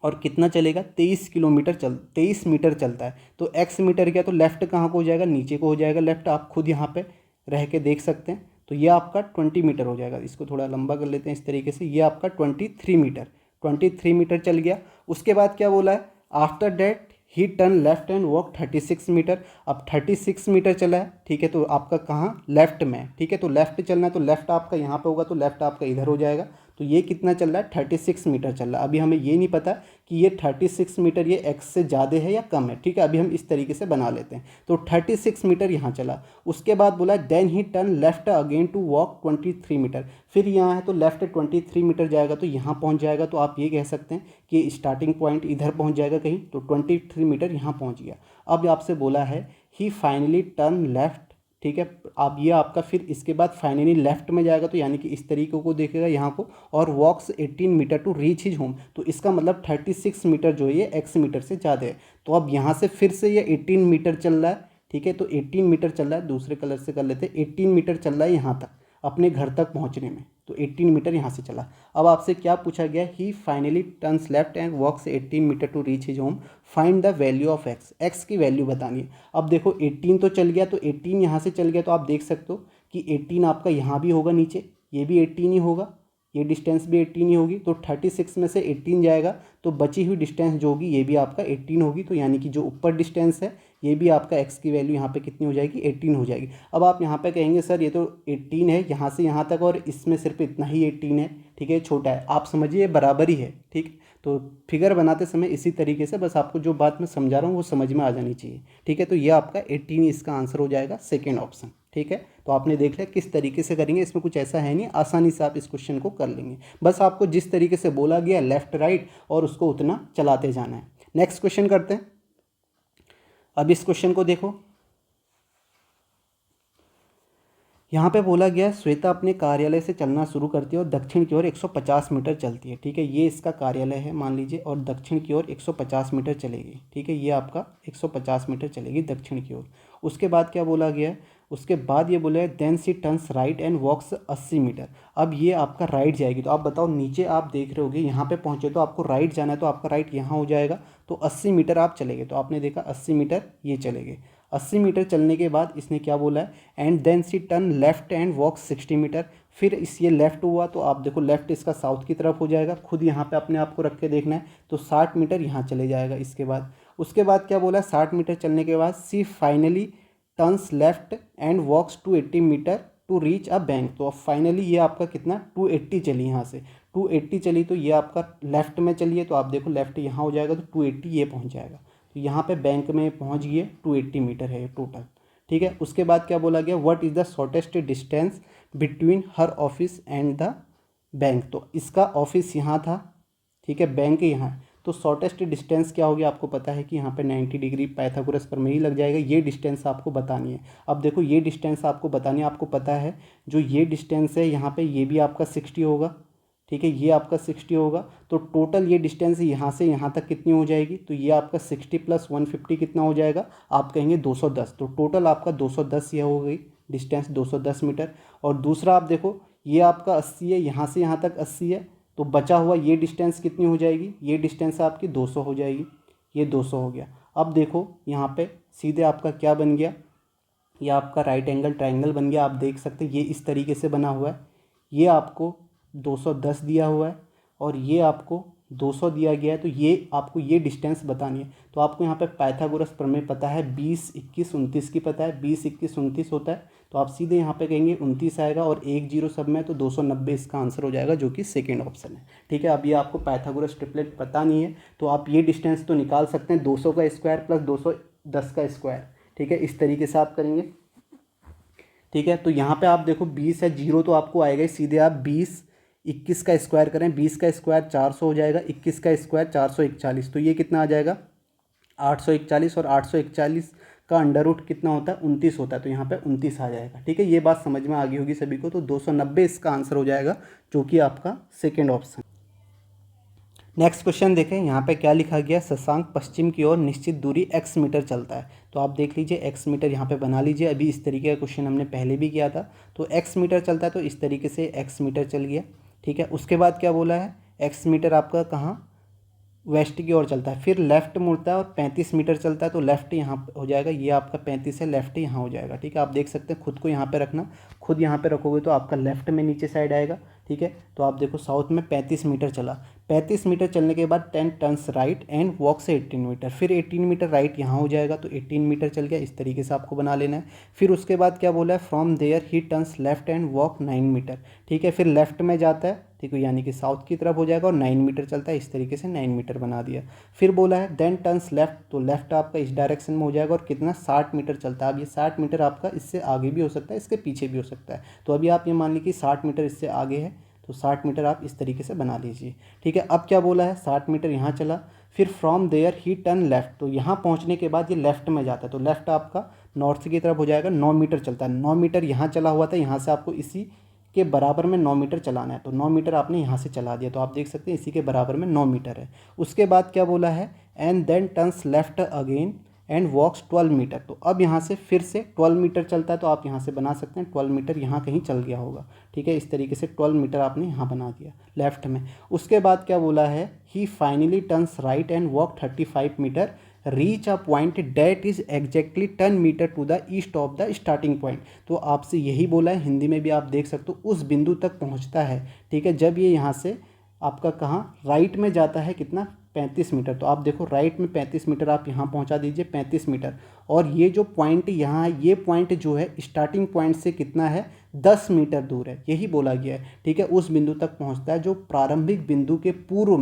और कितना चलेगा, 23 मीटर चलता है। तो x मीटर क्या, तो लेफ्ट कहाँ को हो जाएगा, नीचे को हो जाएगा लेफ्ट। आप खुद यहाँ पे रह के देख सकते हैं। तो ये आपका 20 मीटर हो जाएगा। इसको थोड़ा लंबा कर लेते हैं इस तरीके से, ये आपका 23 मीटर चल गया। उसके बाद क्या बोला है, after that he turn left and walk 36 metre. अब 36 मीटर चला है, ठीक है, तो आपका कहाँ, लेफ्ट में, ठीक है। तो लेफ्ट चलना है तो लेफ्ट आपका यहाँ पे होगा, तो लेफ्ट आपका इधर हो जाएगा। तो ये कितना चल रहा है, 36 मीटर चल रहा है। अभी हमें ये नहीं पता कि ये 36 मीटर ये x से ज़्यादा है या कम है, ठीक है। अभी हम इस तरीके से बना लेते हैं। तो 36 मीटर यहाँ चला। उसके बाद बोला then he turn left again to walk 23 metre. फिर यहाँ है तो लेफ्ट 23 मीटर जाएगा तो यहाँ पहुँच जाएगा। तो आप ये कह सकते हैं कि स्टार्टिंग पॉइंट इधर पहुँच जाएगा कहीं, तो 23 मीटर यहाँ पहुँच गया। अब आपसे बोला है ही फाइनली टर्न लेफ्ट, ठीक है। अब ये आपका फिर इसके बाद फाइनली लेफ्ट में जाएगा, तो यानी कि इस तरीके को देखेगा यहाँ को, और walks 18 metre to reach his home. तो इसका मतलब 36 मीटर जो है ये x मीटर से ज़्यादा है। तो अब यहाँ से फिर से ये 18 मीटर चल रहा है, ठीक है। तो 18 मीटर चल रहा है, दूसरे कलर से कर लेते हैं, 18 मीटर चल रहा है यहाँ तक अपने घर तक पहुँचने में। तो 18 मीटर यहाँ से चला। अब आपसे क्या पूछा गया, he finally turns left and walks 18 metre to reach his home, find the value of X, X की वैल्यू बतानी है। अब देखो 18 तो चल गया, तो 18 यहाँ से चल गया, तो आप देख सकते हो कि 18 आपका यहाँ भी होगा, नीचे ये भी 18 ही होगा, ये डिस्टेंस भी 18 ही होगी। तो 36 में से 18 जाएगा तो बची हुई डिस्टेंस जो होगी ये भी आपका 18 होगी। तो यानी कि जो ऊपर डिस्टेंस है ये भी आपका x की वैल्यू यहाँ पे कितनी हो जाएगी, 18 हो जाएगी। अब आप यहाँ पे कहेंगे सर ये तो 18 है यहाँ से यहाँ तक और इसमें सिर्फ इतना ही 18 है, ठीक है, छोटा है। आप समझिए ये बराबर ही है, ठीक। तो फिगर बनाते समय इसी तरीके से बस आपको जो बात मैं समझा रहा हूँ वो समझ में आ जानी चाहिए, ठीक है। तो ये आपका 18 इसका आंसर हो जाएगा, सेकेंड ऑप्शन, ठीक है। तो आपने देख लिया किस तरीके से करेंगे, इसमें कुछ ऐसा है नहीं, आसानी से आप इस क्वेश्चन को कर लेंगे। बस आपको जिस तरीके से बोला गया लेफ्ट राइट और उसको उतना चलाते जाना है। नेक्स्ट क्वेश्चन करते हैं। अब इस क्वेश्चन को देखो, यहाँ पे बोला गया श्वेता अपने कार्यालय से चलना शुरू करती है और दक्षिण की ओर 150 मीटर चलती है। ठीक है, ये इसका कार्यालय है मान लीजिए, और दक्षिण की ओर 150 मीटर चलेगी। ठीक है, ये आपका 150 मीटर चलेगी दक्षिण की ओर। उसके बाद क्या बोला गया है, उसके बाद ये बोला है then she turns right and walks 80 metre. अब ये आपका राइट जाएगी, तो आप बताओ, नीचे आप देख रहे होगे यहाँ पे पहुँचे तो आपको राइट जाना है, तो आपका राइट यहाँ हो जाएगा, तो 80 मीटर आप चलेंगे। तो आपने देखा 80 मीटर ये चलेंगे। 80 मीटर चलने के बाद इसने क्या बोला है, and then she turn left and walk 60 metre. फिर इस ये लेफ्ट हुआ तो आप देखो लेफ्ट इसका साउथ की तरफ हो जाएगा, खुद यहाँ पे अपने आप को रख के देखना है, तो 60 मीटर यहाँ चले जाएगा इसके बाद। उसके बाद क्या बोला है, 60 मीटर चलने के बाद C finally turns left and walks 280 metre to reach a bank. तो अब फाइनली ये आपका कितना 280 चली, यहाँ से 280 चली, तो ये आपका लेफ्ट में चलिए, तो आप देखो लेफ्ट यहाँ हो जाएगा, तो 280 ये पहुँच जाएगा। तो यहाँ पे बैंक में पहुँच गए, 280 मीटर है टोटल। ठीक है, उसके बाद क्या बोला गया, what is the shortest distance between her office and the bank. तो इसका ऑफिस यहाँ था, ठीक है, बैंक यहाँ है, तो शॉर्टेस्ट डिस्टेंस क्या होगी, आपको पता है कि यहाँ पे 90 डिग्री पाइथागोरस प्रमेय ही लग जाएगा। ये डिस्टेंस आपको बतानी है। अब देखो ये डिस्टेंस आपको बतानी है, आपको पता है जो ये डिस्टेंस है यहाँ पे, ये भी आपका 60 होगा। ठीक है, ये आपका 60 होगा, तो टोटल ये डिस्टेंस यहाँ से यहाँ तक कितनी हो जाएगी, तो ये आपका 60 + 150 कितना हो जाएगा, आप कहेंगे 210। तो टोटल आपका 210 ये हो गई डिस्टेंस, 210 मीटर। और दूसरा आप देखो ये आपका 80 है, यहाँ से यहाँ तक 80 है, तो बचा हुआ ये डिस्टेंस कितनी हो जाएगी, ये डिस्टेंस आपकी 200 हो जाएगी, ये 200 हो गया। अब देखो यहाँ पे सीधे आपका क्या बन गया, ये आपका राइट एंगल ट्रायंगल बन गया। आप देख सकते हैं ये इस तरीके से बना हुआ है, ये आपको 210 दिया हुआ है और ये आपको 200 दिया गया है, तो ये आपको ये डिस्टेंस बतानी है। तो आपको यहाँ पे पाइथागोरस प्रमेय पता है, 20, 21, 29 की पता है, 20, 21, 29 होता है, तो आप सीधे यहाँ पे कहेंगे 29 आएगा, और 1 0 सब में, तो 290 इसका आंसर हो जाएगा, जो कि सेकेंड ऑप्शन है। ठीक है, अब ये आपको पाइथागोरस ट्रिपलेट पता नहीं है, तो आप ये डिस्टेंस तो निकाल सकते हैं, 200 का स्क्वायर + 210 का स्क्वायर। ठीक है, इस तरीके से आप करेंगे। ठीक है, तो यहाँ पे आप देखो 20 है, 0 तो आपको आएगा ही, सीधे आप 20 21 का स्क्वायर करें, 20 का स्क्वायर 400 हो जाएगा, 21 का स्क्वायर 441, तो ये कितना आ जाएगा 841, और 841 का अंडर रूट कितना होता है, 29 होता है, तो यहाँ पे 29 आ जाएगा। ठीक है, ये बात समझ में आ गई होगी सभी को, तो 290 इसका आंसर हो जाएगा, जो कि आपका सेकेंड ऑप्शन। नेक्स्ट क्वेश्चन देखें, यहाँ पे क्या लिखा गया, शशांक पश्चिम की ओर निश्चित दूरी x मीटर चलता है। तो आप देख लीजिए x मीटर यहाँ पे बना लीजिए, अभी इस तरीके का क्वेश्चन हमने पहले भी किया था। तो x मीटर चलता है, तो इस तरीके से x मीटर चल गया। ठीक है, उसके बाद क्या बोला है, x मीटर आपका कहाँ, वेस्ट की ओर चलता है, फिर लेफ्ट मुड़ता है और 35 मीटर चलता है, तो लेफ्ट यहाँ हो जाएगा, ये आपका 35 है, लेफ्ट यहाँ हो जाएगा। ठीक है, आप देख सकते हैं, खुद को यहाँ पे रखना, खुद यहाँ पे रखोगे तो आपका लेफ्ट में नीचे साइड आएगा। ठीक है, तो आप देखो साउथ में 35 मीटर चला, 35 मीटर चलने के बाद 10 टर्न्स राइट एंड वॉक से 18 मीटर, फिर 18 मीटर राइट यहाँ हो जाएगा, तो 18 मीटर चल गया, इस तरीके से आपको बना लेना है। फिर उसके बाद क्या बोला है, from there he turns left and walk 9 metre. ठीक है, फिर लेफ्ट में जाता है, ठीक है, यानी कि साउथ की तरफ हो जाएगा, और 9 मीटर चलता है, इस तरीके से 9 मीटर बना दिया। फिर बोला है देन टर्न्स लेफ्ट, तो लेफ्ट आपका इस डायरेक्शन में हो जाएगा, और कितना 60 मीटर चलता है। अब ये 60 मीटर आपका इससे आगे भी हो सकता है, इसके पीछे भी हो सकता है, तो अभी आप ये मान लीजिए कि 60 मीटर इससे आगे है, तो 60 मीटर आप इस तरीके से बना लीजिए। ठीक है, अब क्या बोला है, 60 मीटर यहाँ चला, फिर from there he turn left, तो यहाँ पहुँचने के बाद ये लेफ्ट में जाता है, तो लेफ्ट आपका नॉर्थ की तरफ हो जाएगा, 9 मीटर चलता है, 9 मीटर यहाँ चला हुआ था, यहाँ से आपको इसी के बराबर में 9 मीटर चलाना है, तो 9 मीटर आपने यहाँ से चला दिया, तो आप देख सकते हैं इसी के बराबर में 9 मीटर है। उसके बाद क्या बोला है, and then turns left again and walks 12 metre, तो अब यहाँ से फिर से 12 मीटर चलता है, तो आप यहाँ से बना सकते हैं 12 मीटर यहाँ कहीं चल गया होगा। ठीक है, इस तरीके से 12 मीटर आपने यहाँ बना दिया लेफ्ट में। उसके बाद क्या बोला है, he finally turns right and walk 35 metre reach a point that is exactly 10 metre to the east of the starting point. तो आपसे यही बोला है, हिंदी में भी आप देख सकते हो, उस बिंदु तक पहुँचता है। ठीक है, जब ये यहाँ से आपका कहाँ राइट में जाता है, कितना 35 मीटर, तो आप देखो राइट में 35 मीटर आप यहाँ पहुँचा दीजिए 35 मीटर, और ये जो पॉइंट यहाँ है, ये पॉइंट जो है स्टार्टिंग पॉइंट से कितना है 10 मीटर दूर है, यही बोला गया है। ठीक है, उस बिंदु तक पहुँचता है जो प्रारंभिक बिंदु के पूर्व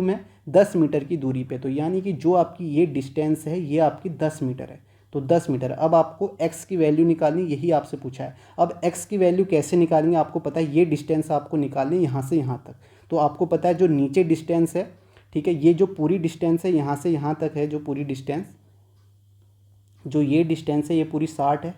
में 10 मीटर की दूरी पे, तो यानी कि जो आपकी ये डिस्टेंस है ये आपकी 10 मीटर है, तो 10 मीटर। अब आपको x की वैल्यू निकालनी, यही आपसे पूछा है। अब x की वैल्यू कैसे निकालेंगे, आपको पता है ये डिस्टेंस आपको निकालनी है यहाँ से यहाँ तक, तो आपको पता है जो नीचे डिस्टेंस है, ठीक है, ये जो पूरी डिस्टेंस है यहाँ से यहाँ तक है, जो पूरी डिस्टेंस, जो ये डिस्टेंस है ये पूरी 60 है,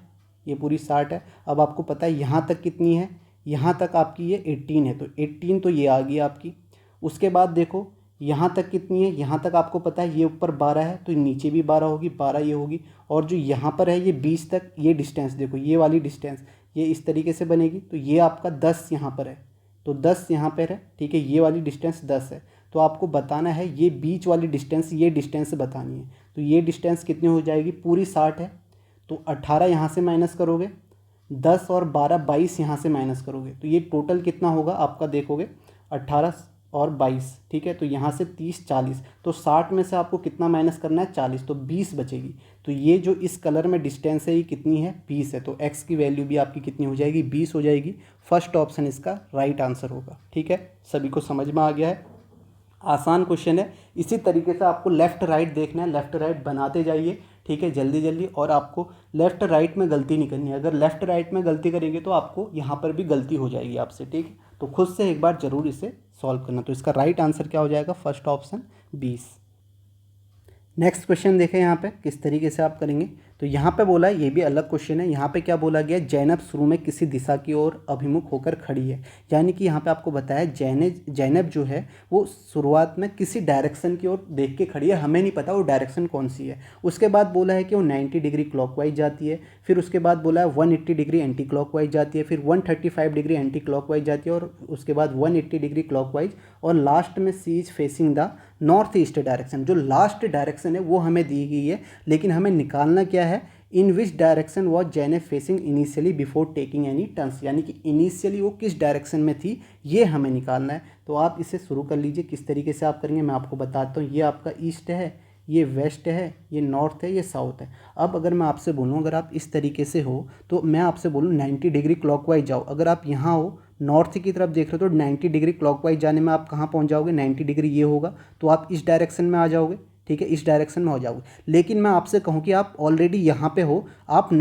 ये पूरी 60 है। अब आपको पता है यहाँ तक कितनी है, यहाँ तक आपकी ये 18 है, तो 18 तो ये आ गई आपकी। उसके बाद देखो यहाँ तक कितनी है, यहाँ तक आपको पता है ये ऊपर 12 है, तो नीचे भी 12 होगी, 12 ये होगी। और जो यहाँ पर है ये 20 तक, ये डिस्टेंस देखो, ये वाली डिस्टेंस ये इस तरीके से बनेगी, तो ये आपका 10 यहाँ पर है, तो 10 यहाँ पर है, ठीक है। ये वाली डिस्टेंस 10 है, तो आपको बताना है ये बीच वाली डिस्टेंस, ये डिस्टेंस बतानी है। तो ये डिस्टेंस कितनी हो जाएगी, पूरी 60 है, तो 18 यहाँ से माइनस करोगे, 10 और 12 22 यहाँ से माइनस करोगे, तो ये टोटल कितना होगा आपका, देखोगे 18 और 22, ठीक है। तो यहाँ से 30 40, तो 60 में से आपको कितना माइनस करना है, 40, तो 20 बचेगी। तो ये जो इस कलर में डिस्टेंस है ये कितनी है, 20 है, तो x की वैल्यू भी आपकी कितनी हो जाएगी, 20 हो जाएगी। फर्स्ट ऑप्शन इसका राइट आंसर होगा, ठीक है। सभी को समझ में आ गया है, आसान क्वेश्चन है। इसी तरीके से आपको लेफ़्ट राइट देखना है, लेफ़्ट राइट बनाते जाइए, ठीक है, जल्दी जल्दी। और आपको लेफ़्ट राइट में गलती नहीं करनी है, अगर लेफ़्ट राइट में गलती करेंगे तो आपको यहाँ पर भी गलती हो जाएगी आपसे, ठीक है। तो खुद से एक बार ज़रूर इसे सॉल्व करना। तो इसका राइट आंसर क्या हो जाएगा, फर्स्ट ऑप्शन 20। नेक्स्ट क्वेश्चन देखें यहाँ पे किस तरीके से आप करेंगे। तो यहाँ पे बोला है, ये भी अलग क्वेश्चन है। यहाँ पे क्या बोला गया, जैनब शुरू में किसी दिशा की ओर अभिमुख होकर खड़ी है, यानी कि यहाँ पे आपको बताया जैनब जो है वो शुरुआत में किसी डायरेक्शन की ओर देख के खड़ी है, हमें नहीं पता वो डायरेक्शन कौन सी है। उसके बाद बोला है कि वो 90 डिग्री क्लॉकवाइज जाती है, फिर उसके बाद बोला है 180 डिग्री एंटी क्लॉकवाइज जाती है, फिर 135 डिग्री एंटी क्लॉकवाइज जाती है, और उसके बाद 180 डिग्री क्लॉकवाइज, और लास्ट में C is facing the north east direction. जो लास्ट डायरेक्शन है वो हमें दी गई है, लेकिन हमें निकालना क्या है, in which direction was Zainab facing initially before taking any turns, यानी कि इनिशियली वो किस डायरेक्शन में थी ये हमें निकालना है। तो आप इसे शुरू कर लीजिए, किस तरीके से आप करेंगे मैं आपको बताता हूँ। ये आपका ईस्ट है, ये वेस्ट है, ये नॉर्थ है, ये साउथ है। अब अगर मैं आपसे बोलूँ, अगर आप इस तरीके से हो तो मैं आपसे बोलूँ 90 डिग्री क्लॉकवाइज जाओ। अगर आप यहाँ हो नॉर्थ की तरफ देख रहे हो तो 90 डिग्री क्लॉकवाइज जाने में आप कहाँ पहुँच जाओगे, 90 डिग्री ये होगा, तो आप इस डायरेक्शन में आ जाओगे, ठीक है, इस डायरेक्शन में हो जाओगे। लेकिन मैं आपसे कहूँ कि आप ऑलरेडी यहाँ पे हो, आप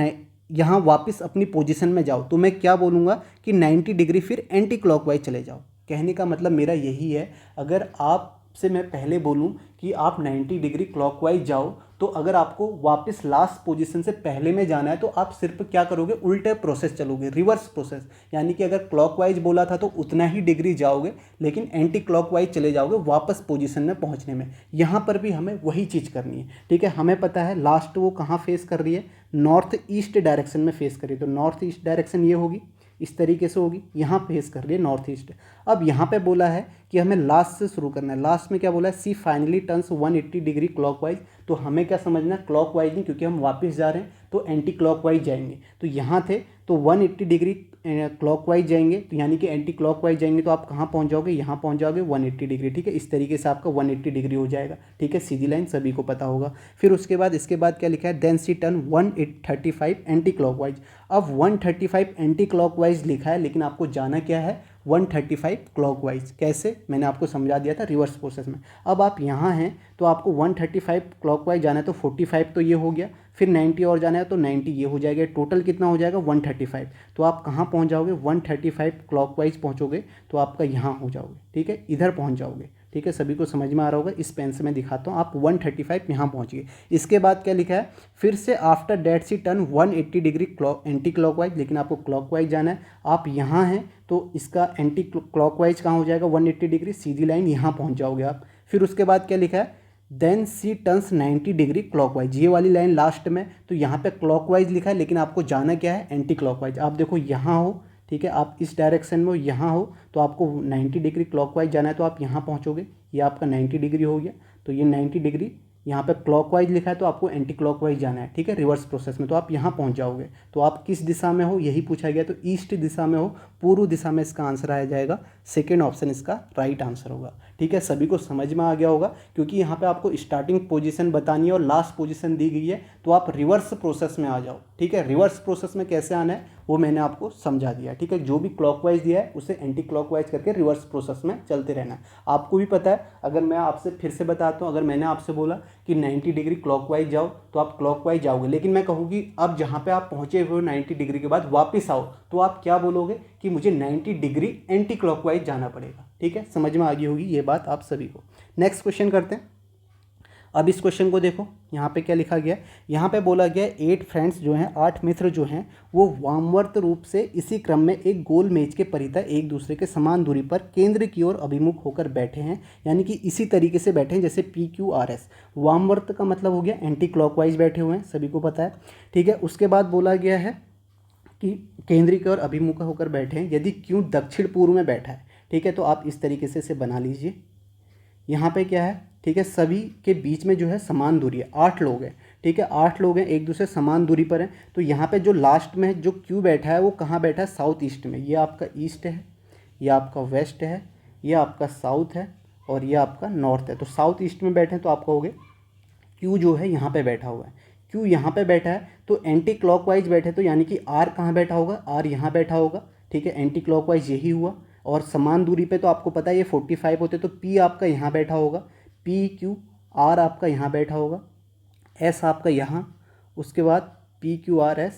यहाँ वापस अपनी पोजीशन में जाओ, तो मैं क्या बोलूँगा कि 90 डिग्री फिर एंटी क्लॉकवाइज चले जाओ। कहने का मतलब मेरा यही है, अगर आपसे मैं पहले बोलूँ कि आप 90 डिग्री क्लॉकवाइज जाओ, तो अगर आपको वापस लास्ट पोजीशन से पहले में जाना है तो आप सिर्फ क्या करोगे, उल्टे प्रोसेस चलोगे, रिवर्स प्रोसेस। यानी कि अगर क्लॉकवाइज बोला था तो उतना ही डिग्री जाओगे, लेकिन एंटी क्लॉकवाइज चले जाओगे वापस पोजीशन में पहुंचने में। यहाँ पर भी हमें वही चीज़ करनी है, ठीक है। हमें पता है लास्ट वो कहाँ फेस कर रही है, नॉर्थ ईस्ट डायरेक्शन में फेस कर रही है, तो नॉर्थ ईस्ट डायरेक्शन ये होगी, इस तरीके से होगी, यहाँ फेस कर रही है नॉर्थ ईस्ट। अब यहाँ पे बोला है कि हमें लास्ट से शुरू करना है। लास्ट में क्या बोला है, सी फाइनली टर्न्स 180 डिग्री क्लॉकवाइज। तो हमें क्या समझना है, क्लॉकवाइज नहीं, क्योंकि हम वापस जा रहे हैं तो एंटी क्लॉकवाइज जाएंगे। तो यहाँ थे तो 180 डिग्री क्लॉकवाइज जाएंगे, तो यानी कि एंटी क्लॉकवाइज जाएंगे तो आप कहाँ पहुँच जाओगे, यहाँ पहुँच जाओगे 180 डिग्री, ठीक है। इस तरीके से आपका 180 डिग्री हो जाएगा, ठीक है, सीधी लाइन, सभी को पता होगा। फिर उसके बाद इसके बाद क्या लिखा है, then she turn 135 anti clockwise. अब 135 एंटी क्लॉकवाइज लिखा है, लेकिन आपको जाना क्या है, 135 क्लॉकवाइज। कैसे, मैंने आपको समझा दिया था रिवर्स प्रोसेस में। अब आप यहाँ हैं तो आपको 135 क्लॉकवाइज जाना है, तो 45 तो ये हो गया, फिर 90 और जाना है तो 90 ये हो जाएगा, टोटल कितना हो जाएगा 135। तो आप कहाँ पहुँच जाओगे, 135 क्लॉकवाइज पहुँचोगे तो आपका यहाँ हो जाओगे, ठीक है, इधर पहुँच जाओगे, ठीक है। सभी को समझ में आ रहा होगा, इस पेन से मैं दिखाता हूँ, आप 135 यहाँ पहुँच गए। इसके बाद क्या लिखा है, फिर से आफ्टर डेट सी टर्न 180 डिग्री एंटी क्लॉकवाइज, लेकिन आपको क्लॉकवाइज जाना है। आप यहाँ हैं तो इसका एंटी क्लॉकवाइज कहाँ हो जाएगा, 180 डिग्री, सीधी लाइन यहाँ पहुँच जाओगे आप। फिर उसके बाद क्या लिखा है, then she turns 90 degree clockwise, ये वाली लाइन लास्ट में, तो यहाँ पे क्लॉकवाइज लिखा है, लेकिन आपको जाना क्या है, एंटी क्लॉकवाइज। आप देखो यहाँ हो, ठीक है, आप इस डायरेक्शन में हो, यहाँ हो, तो आपको 90 डिग्री क्लॉकवाइज जाना है, तो आप यहाँ पहुँचोगे, ये आपका 90 डिग्री हो गया। तो ये 90 डिग्री यहाँ पे क्लॉकवाइज लिखा है, तो आपको एंटी क्लॉकवाइज जाना है, ठीक है, रिवर्स प्रोसेस में, तो आप यहाँ पहुँच जाओगे। तो आप किस दिशा में हो, यही पूछा गया, तो ईस्ट दिशा में हो, पूर्व दिशा में इसका आंसर आ जाएगा, सेकेंड ऑप्शन इसका राइट आंसर होगा, ठीक है। सभी को समझ में आ गया होगा, क्योंकि यहाँ पे आपको स्टार्टिंग पोजीशन बतानी है और लास्ट पोजीशन दी गई है, तो आप रिवर्स प्रोसेस में आ जाओ, ठीक है। रिवर्स प्रोसेस में कैसे आना है वो मैंने आपको समझा दिया, ठीक है। जो भी क्लॉकवाइज दिया है उसे एंटी क्लॉकवाइज करके रिवर्स प्रोसेस में चलते रहना है। आपको भी पता है, अगर मैं आपसे फिर से बताता हूँ, अगर मैंने आपसे बोला कि 90 डिग्री क्लॉकवाइज जाओ तो आप क्लॉकवाइज जाओगे, लेकिन मैं कहूँगी अब जहाँ पे आप पहुँचे हुए 90 डिग्री के बाद वापस आओ, तो आप क्या बोलोगे कि मुझे 90 डिग्री एंटी क्लॉकवाइज जाना पड़ेगा, ठीक है। समझ में आ गई होगी ये बात आप सभी को। नेक्स्ट क्वेश्चन करते हैं। अब इस क्वेश्चन को देखो, यहाँ पे क्या लिखा गया है। यहाँ पे बोला गया है 8 फ्रेंड्स जो हैं, 8 मित्र जो हैं, वो वामवर्त रूप से इसी क्रम में एक गोल मेज के परितः एक दूसरे के समान दूरी पर केंद्र की ओर अभिमुख होकर बैठे हैं, यानी कि इसी तरीके से बैठे हैं जैसे PQRS। वामवर्त का मतलब हो गया एंटी क्लॉकवाइज बैठे हुए हैं, सभी को पता है, ठीक है। उसके बाद बोला गया है कि केंद्र की ओर अभिमुख होकर बैठे हैं यदि क्यों दक्षिण पूर्व में बैठा है, ठीक है। तो आप इस तरीके से इसे बना लीजिए। यहाँ पे क्या है, ठीक है, सभी के बीच में जो है समान दूरी है, 8 लोग हैं, ठीक है, 8 लोग हैं, एक दूसरे समान दूरी पर हैं। तो यहाँ पे जो लास्ट में जो क्यू बैठा है वो कहाँ बैठा है, साउथ ईस्ट में। ये आपका ईस्ट है, ये आपका वेस्ट है, ये आपका साउथ है और ये आपका नॉर्थ है। तो साउथ ईस्ट में बैठे हैं तो आप कहोगे क्यू जो है यहाँ पे बैठा हुआ है, क्यू यहाँ पे बैठा है तो एंटी क्लॉकवाइज बैठे, तो यानी कि आर कहाँ बैठा होगा, आर यहाँ बैठा होगा, ठीक है, एंटी क्लॉकवाइज यही हुआ। और समान दूरी पे तो आपको पता है ये 45 होते, तो पी आपका यहाँ बैठा होगा, पी क्यू आर आपका यहाँ बैठा होगा, एस आपका यहाँ, उसके बाद PQRS,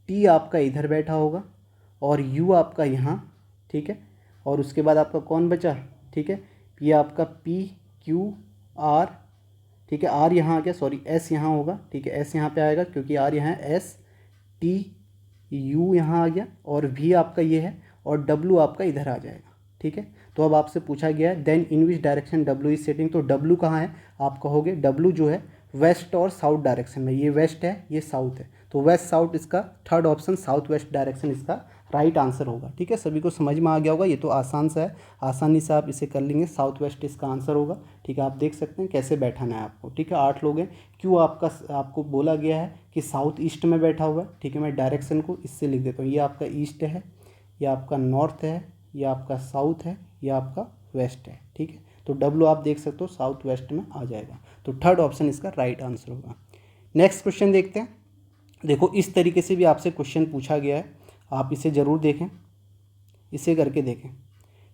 टी आपका इधर बैठा होगा और यू आपका यहाँ, ठीक है। और उसके बाद आपका कौन बचा, ठीक है, ये आपका PQR, ठीक है, आर यहाँ आ गया, सॉरी एस यहाँ होगा, ठीक है, एस यहाँ पे आएगा क्योंकि आर यहाँ है, एस टी यू यहाँ आ गया और वी आपका ये है और डब्लू आपका इधर आ जाएगा, ठीक है। तो अब आपसे पूछा गया है then in which direction W is setting, तो डब्लू कहाँ है, आप कहोगे डब्लू जो है वेस्ट और साउथ डायरेक्शन में, ये वेस्ट है ये साउथ है, तो वेस्ट साउथ इसका third option south west direction इसका राइट आंसर होगा, ठीक है। सभी को समझ में आ गया होगा, ये तो आसान सा है, आसानी से आप इसे कर लेंगे, साउथ वेस्ट इसका आंसर होगा, ठीक है। आप देख सकते हैं कैसे बैठाना है आपको, ठीक है। 8 लोग हैं, क्यों आपका आपको बोला गया है कि साउथ ईस्ट में बैठा हुआ है, ठीक है। मैं डायरेक्शन को इससे लिख देता हूँ, ये आपका ईस्ट है, ये आपका नॉर्थ है, ये आपका साउथ है, ये आपका वेस्ट है, ठीक है। तो डब्लू आप देख सकते हो साउथ वेस्ट में आ जाएगा, तो थर्ड ऑप्शन इसका राइट आंसर होगा। नेक्स्ट क्वेश्चन देखते हैं। देखो इस तरीके से भी आपसे क्वेश्चन पूछा गया है, आप इसे ज़रूर देखें, इसे करके देखें,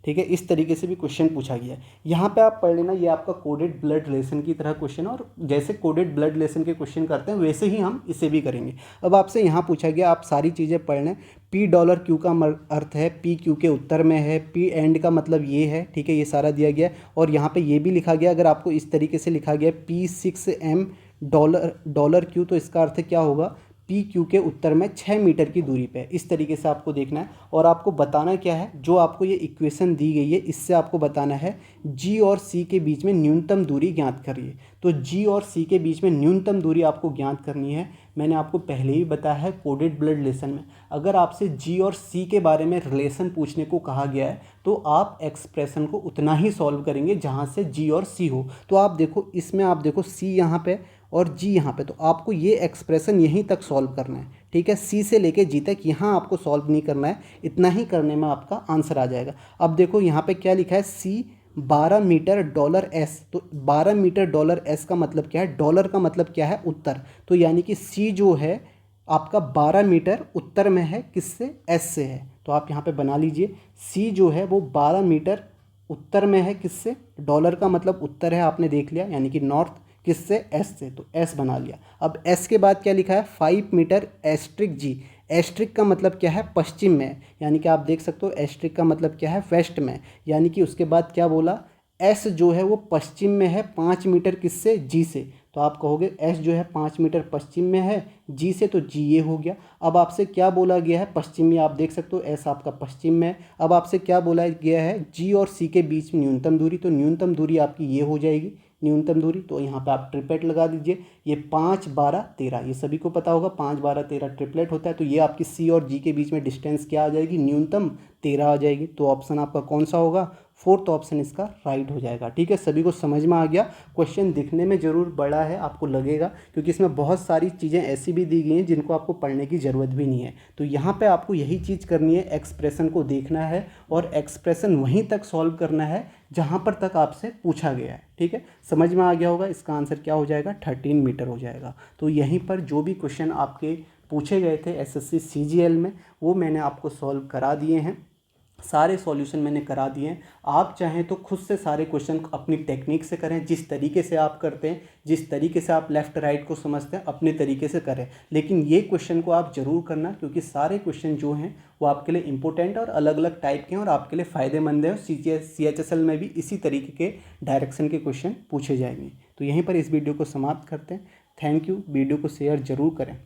ठीक है। इस तरीके से भी क्वेश्चन पूछा गया है, यहाँ पे आप पढ़ लेना, ये आपका कोडेड ब्लड रिलेशन की तरह क्वेश्चन है, और जैसे कोडेड ब्लड रिलेशन के क्वेश्चन करते हैं वैसे ही हम इसे भी करेंगे। अब आपसे यहाँ पूछा गया, आप सारी चीज़ें पढ़ लें। $P का अर्थ है पी क्यू के उत्तर में है, पी एंड का मतलब ये है, ठीक है, ये सारा दिया गया है। और यहाँ पे ये भी लिखा गया, अगर आपको इस तरीके से लिखा गया $P6M क्यू, तो इसका अर्थ क्या होगा, पी क्यू के उत्तर में 6 मीटर की दूरी पे, इस तरीके से आपको देखना है। और आपको बताना क्या है, जो आपको ये इक्वेशन दी गई है इससे आपको बताना है जी और सी के बीच में न्यूनतम दूरी ज्ञात करिए। तो जी और सी के बीच में न्यूनतम दूरी आपको ज्ञात करनी है। मैंने आपको पहले ही बताया है कोडेड ब्लड रिलेशन में अगर आपसे जी और सी के बारे में रिलेशन पूछने को कहा गया है तो आप एक्सप्रेशन को उतना ही सॉल्व करेंगे जहाँ से जी और सी हो। तो आप देखो इसमें, आप देखो सी यहाँ पे और जी यहाँ पे, तो आपको ये एक्सप्रेशन यहीं तक सॉल्व करना है, ठीक है। सी से लेके जी तक यहाँ आपको सॉल्व नहीं करना है, इतना ही करने में आपका आंसर आ जाएगा। अब देखो यहाँ पे क्या लिखा है, सी 12 मीटर $S, तो 12 मीटर $S का मतलब क्या है, डॉलर का मतलब क्या है, उत्तर। तो यानी कि सी जो है आपका 12 मीटर उत्तर में है, किससे, एस से है। तो आप यहाँ पे बना लीजिए, सी जो है वो 12 मीटर उत्तर में है, किससे, डॉलर का मतलब उत्तर है, आपने देख लिया, यानी कि नॉर्थ, किससे, एस से, तो एस बना लिया। अब एस के बाद क्या लिखा है, 5 मीटर एस्ट्रिक जी, एस्ट्रिक का मतलब क्या है, पश्चिम में, यानी कि आप देख सकते हो एस्ट्रिक का मतलब क्या है, वेस्ट में, यानी कि उसके बाद क्या बोला, एस जो है वो पश्चिम में है 5 मीटर, किससे, जी से। तो आप कहोगे एस जो है 5 मीटर पश्चिम में है जी से, तो जी ये हो गया। अब आपसे क्या बोला गया है, पश्चिमी, आप देख सकते हो एस आपका पश्चिम में है। अब आपसे क्या बोला गया है, जी और सी के बीच में न्यूनतम दूरी, तो न्यूनतम दूरी आपकी ये हो जाएगी, न्यूनतम दूरी। तो यहाँ पे आप ट्रिपलेट लगा दीजिए, ये 5, 12, 13, ये सभी को पता होगा 5, 12, 13 ट्रिपलेट होता है। तो ये आपकी सी और जी के बीच में डिस्टेंस क्या आ जाएगी, न्यूनतम 13 आ जाएगी। तो ऑप्शन आपका कौन सा होगा, फोर्थ ऑप्शन इसका राइट हो जाएगा, ठीक है। सभी को समझ में आ गया। क्वेश्चन दिखने में ज़रूर बड़ा है, आपको लगेगा, क्योंकि इसमें बहुत सारी चीज़ें ऐसी भी दी गई हैं जिनको आपको पढ़ने की ज़रूरत भी नहीं है। तो यहाँ पे आपको यही चीज़ करनी है, एक्सप्रेशन को देखना है और एक्सप्रेशन वहीं तक सॉल्व करना है जहाँ पर तक आपसे पूछा गया है, ठीक है। समझ में आ गया होगा, इसका आंसर क्या हो जाएगा, 13 मीटर हो जाएगा। तो यहीं पर जो भी क्वेश्चन आपके पूछे गए थे SSC CGL में वो मैंने आपको सॉल्व करा दिए हैं। सारे सॉल्यूशन मैंने करा दिए हैं। आप चाहें तो खुद से सारे क्वेश्चन अपनी टेक्निक से करें, जिस तरीके से आप करते हैं, जिस तरीके से आप लेफ़्ट राइट को समझते हैं, अपने तरीके से करें। लेकिन ये क्वेश्चन को आप ज़रूर करना, क्योंकि सारे क्वेश्चन जो हैं वो आपके लिए इंपॉर्टेंट और अलग अलग टाइप के हैं और आपके लिए फ़ायदेमंद है। और CHSL में भी इसी तरीके के डायरेक्शन के क्वेश्चन पूछे जाएंगे। तो यहीं पर इस वीडियो को समाप्त करते हैं। Thank you. वीडियो को शेयर ज़रूर करें।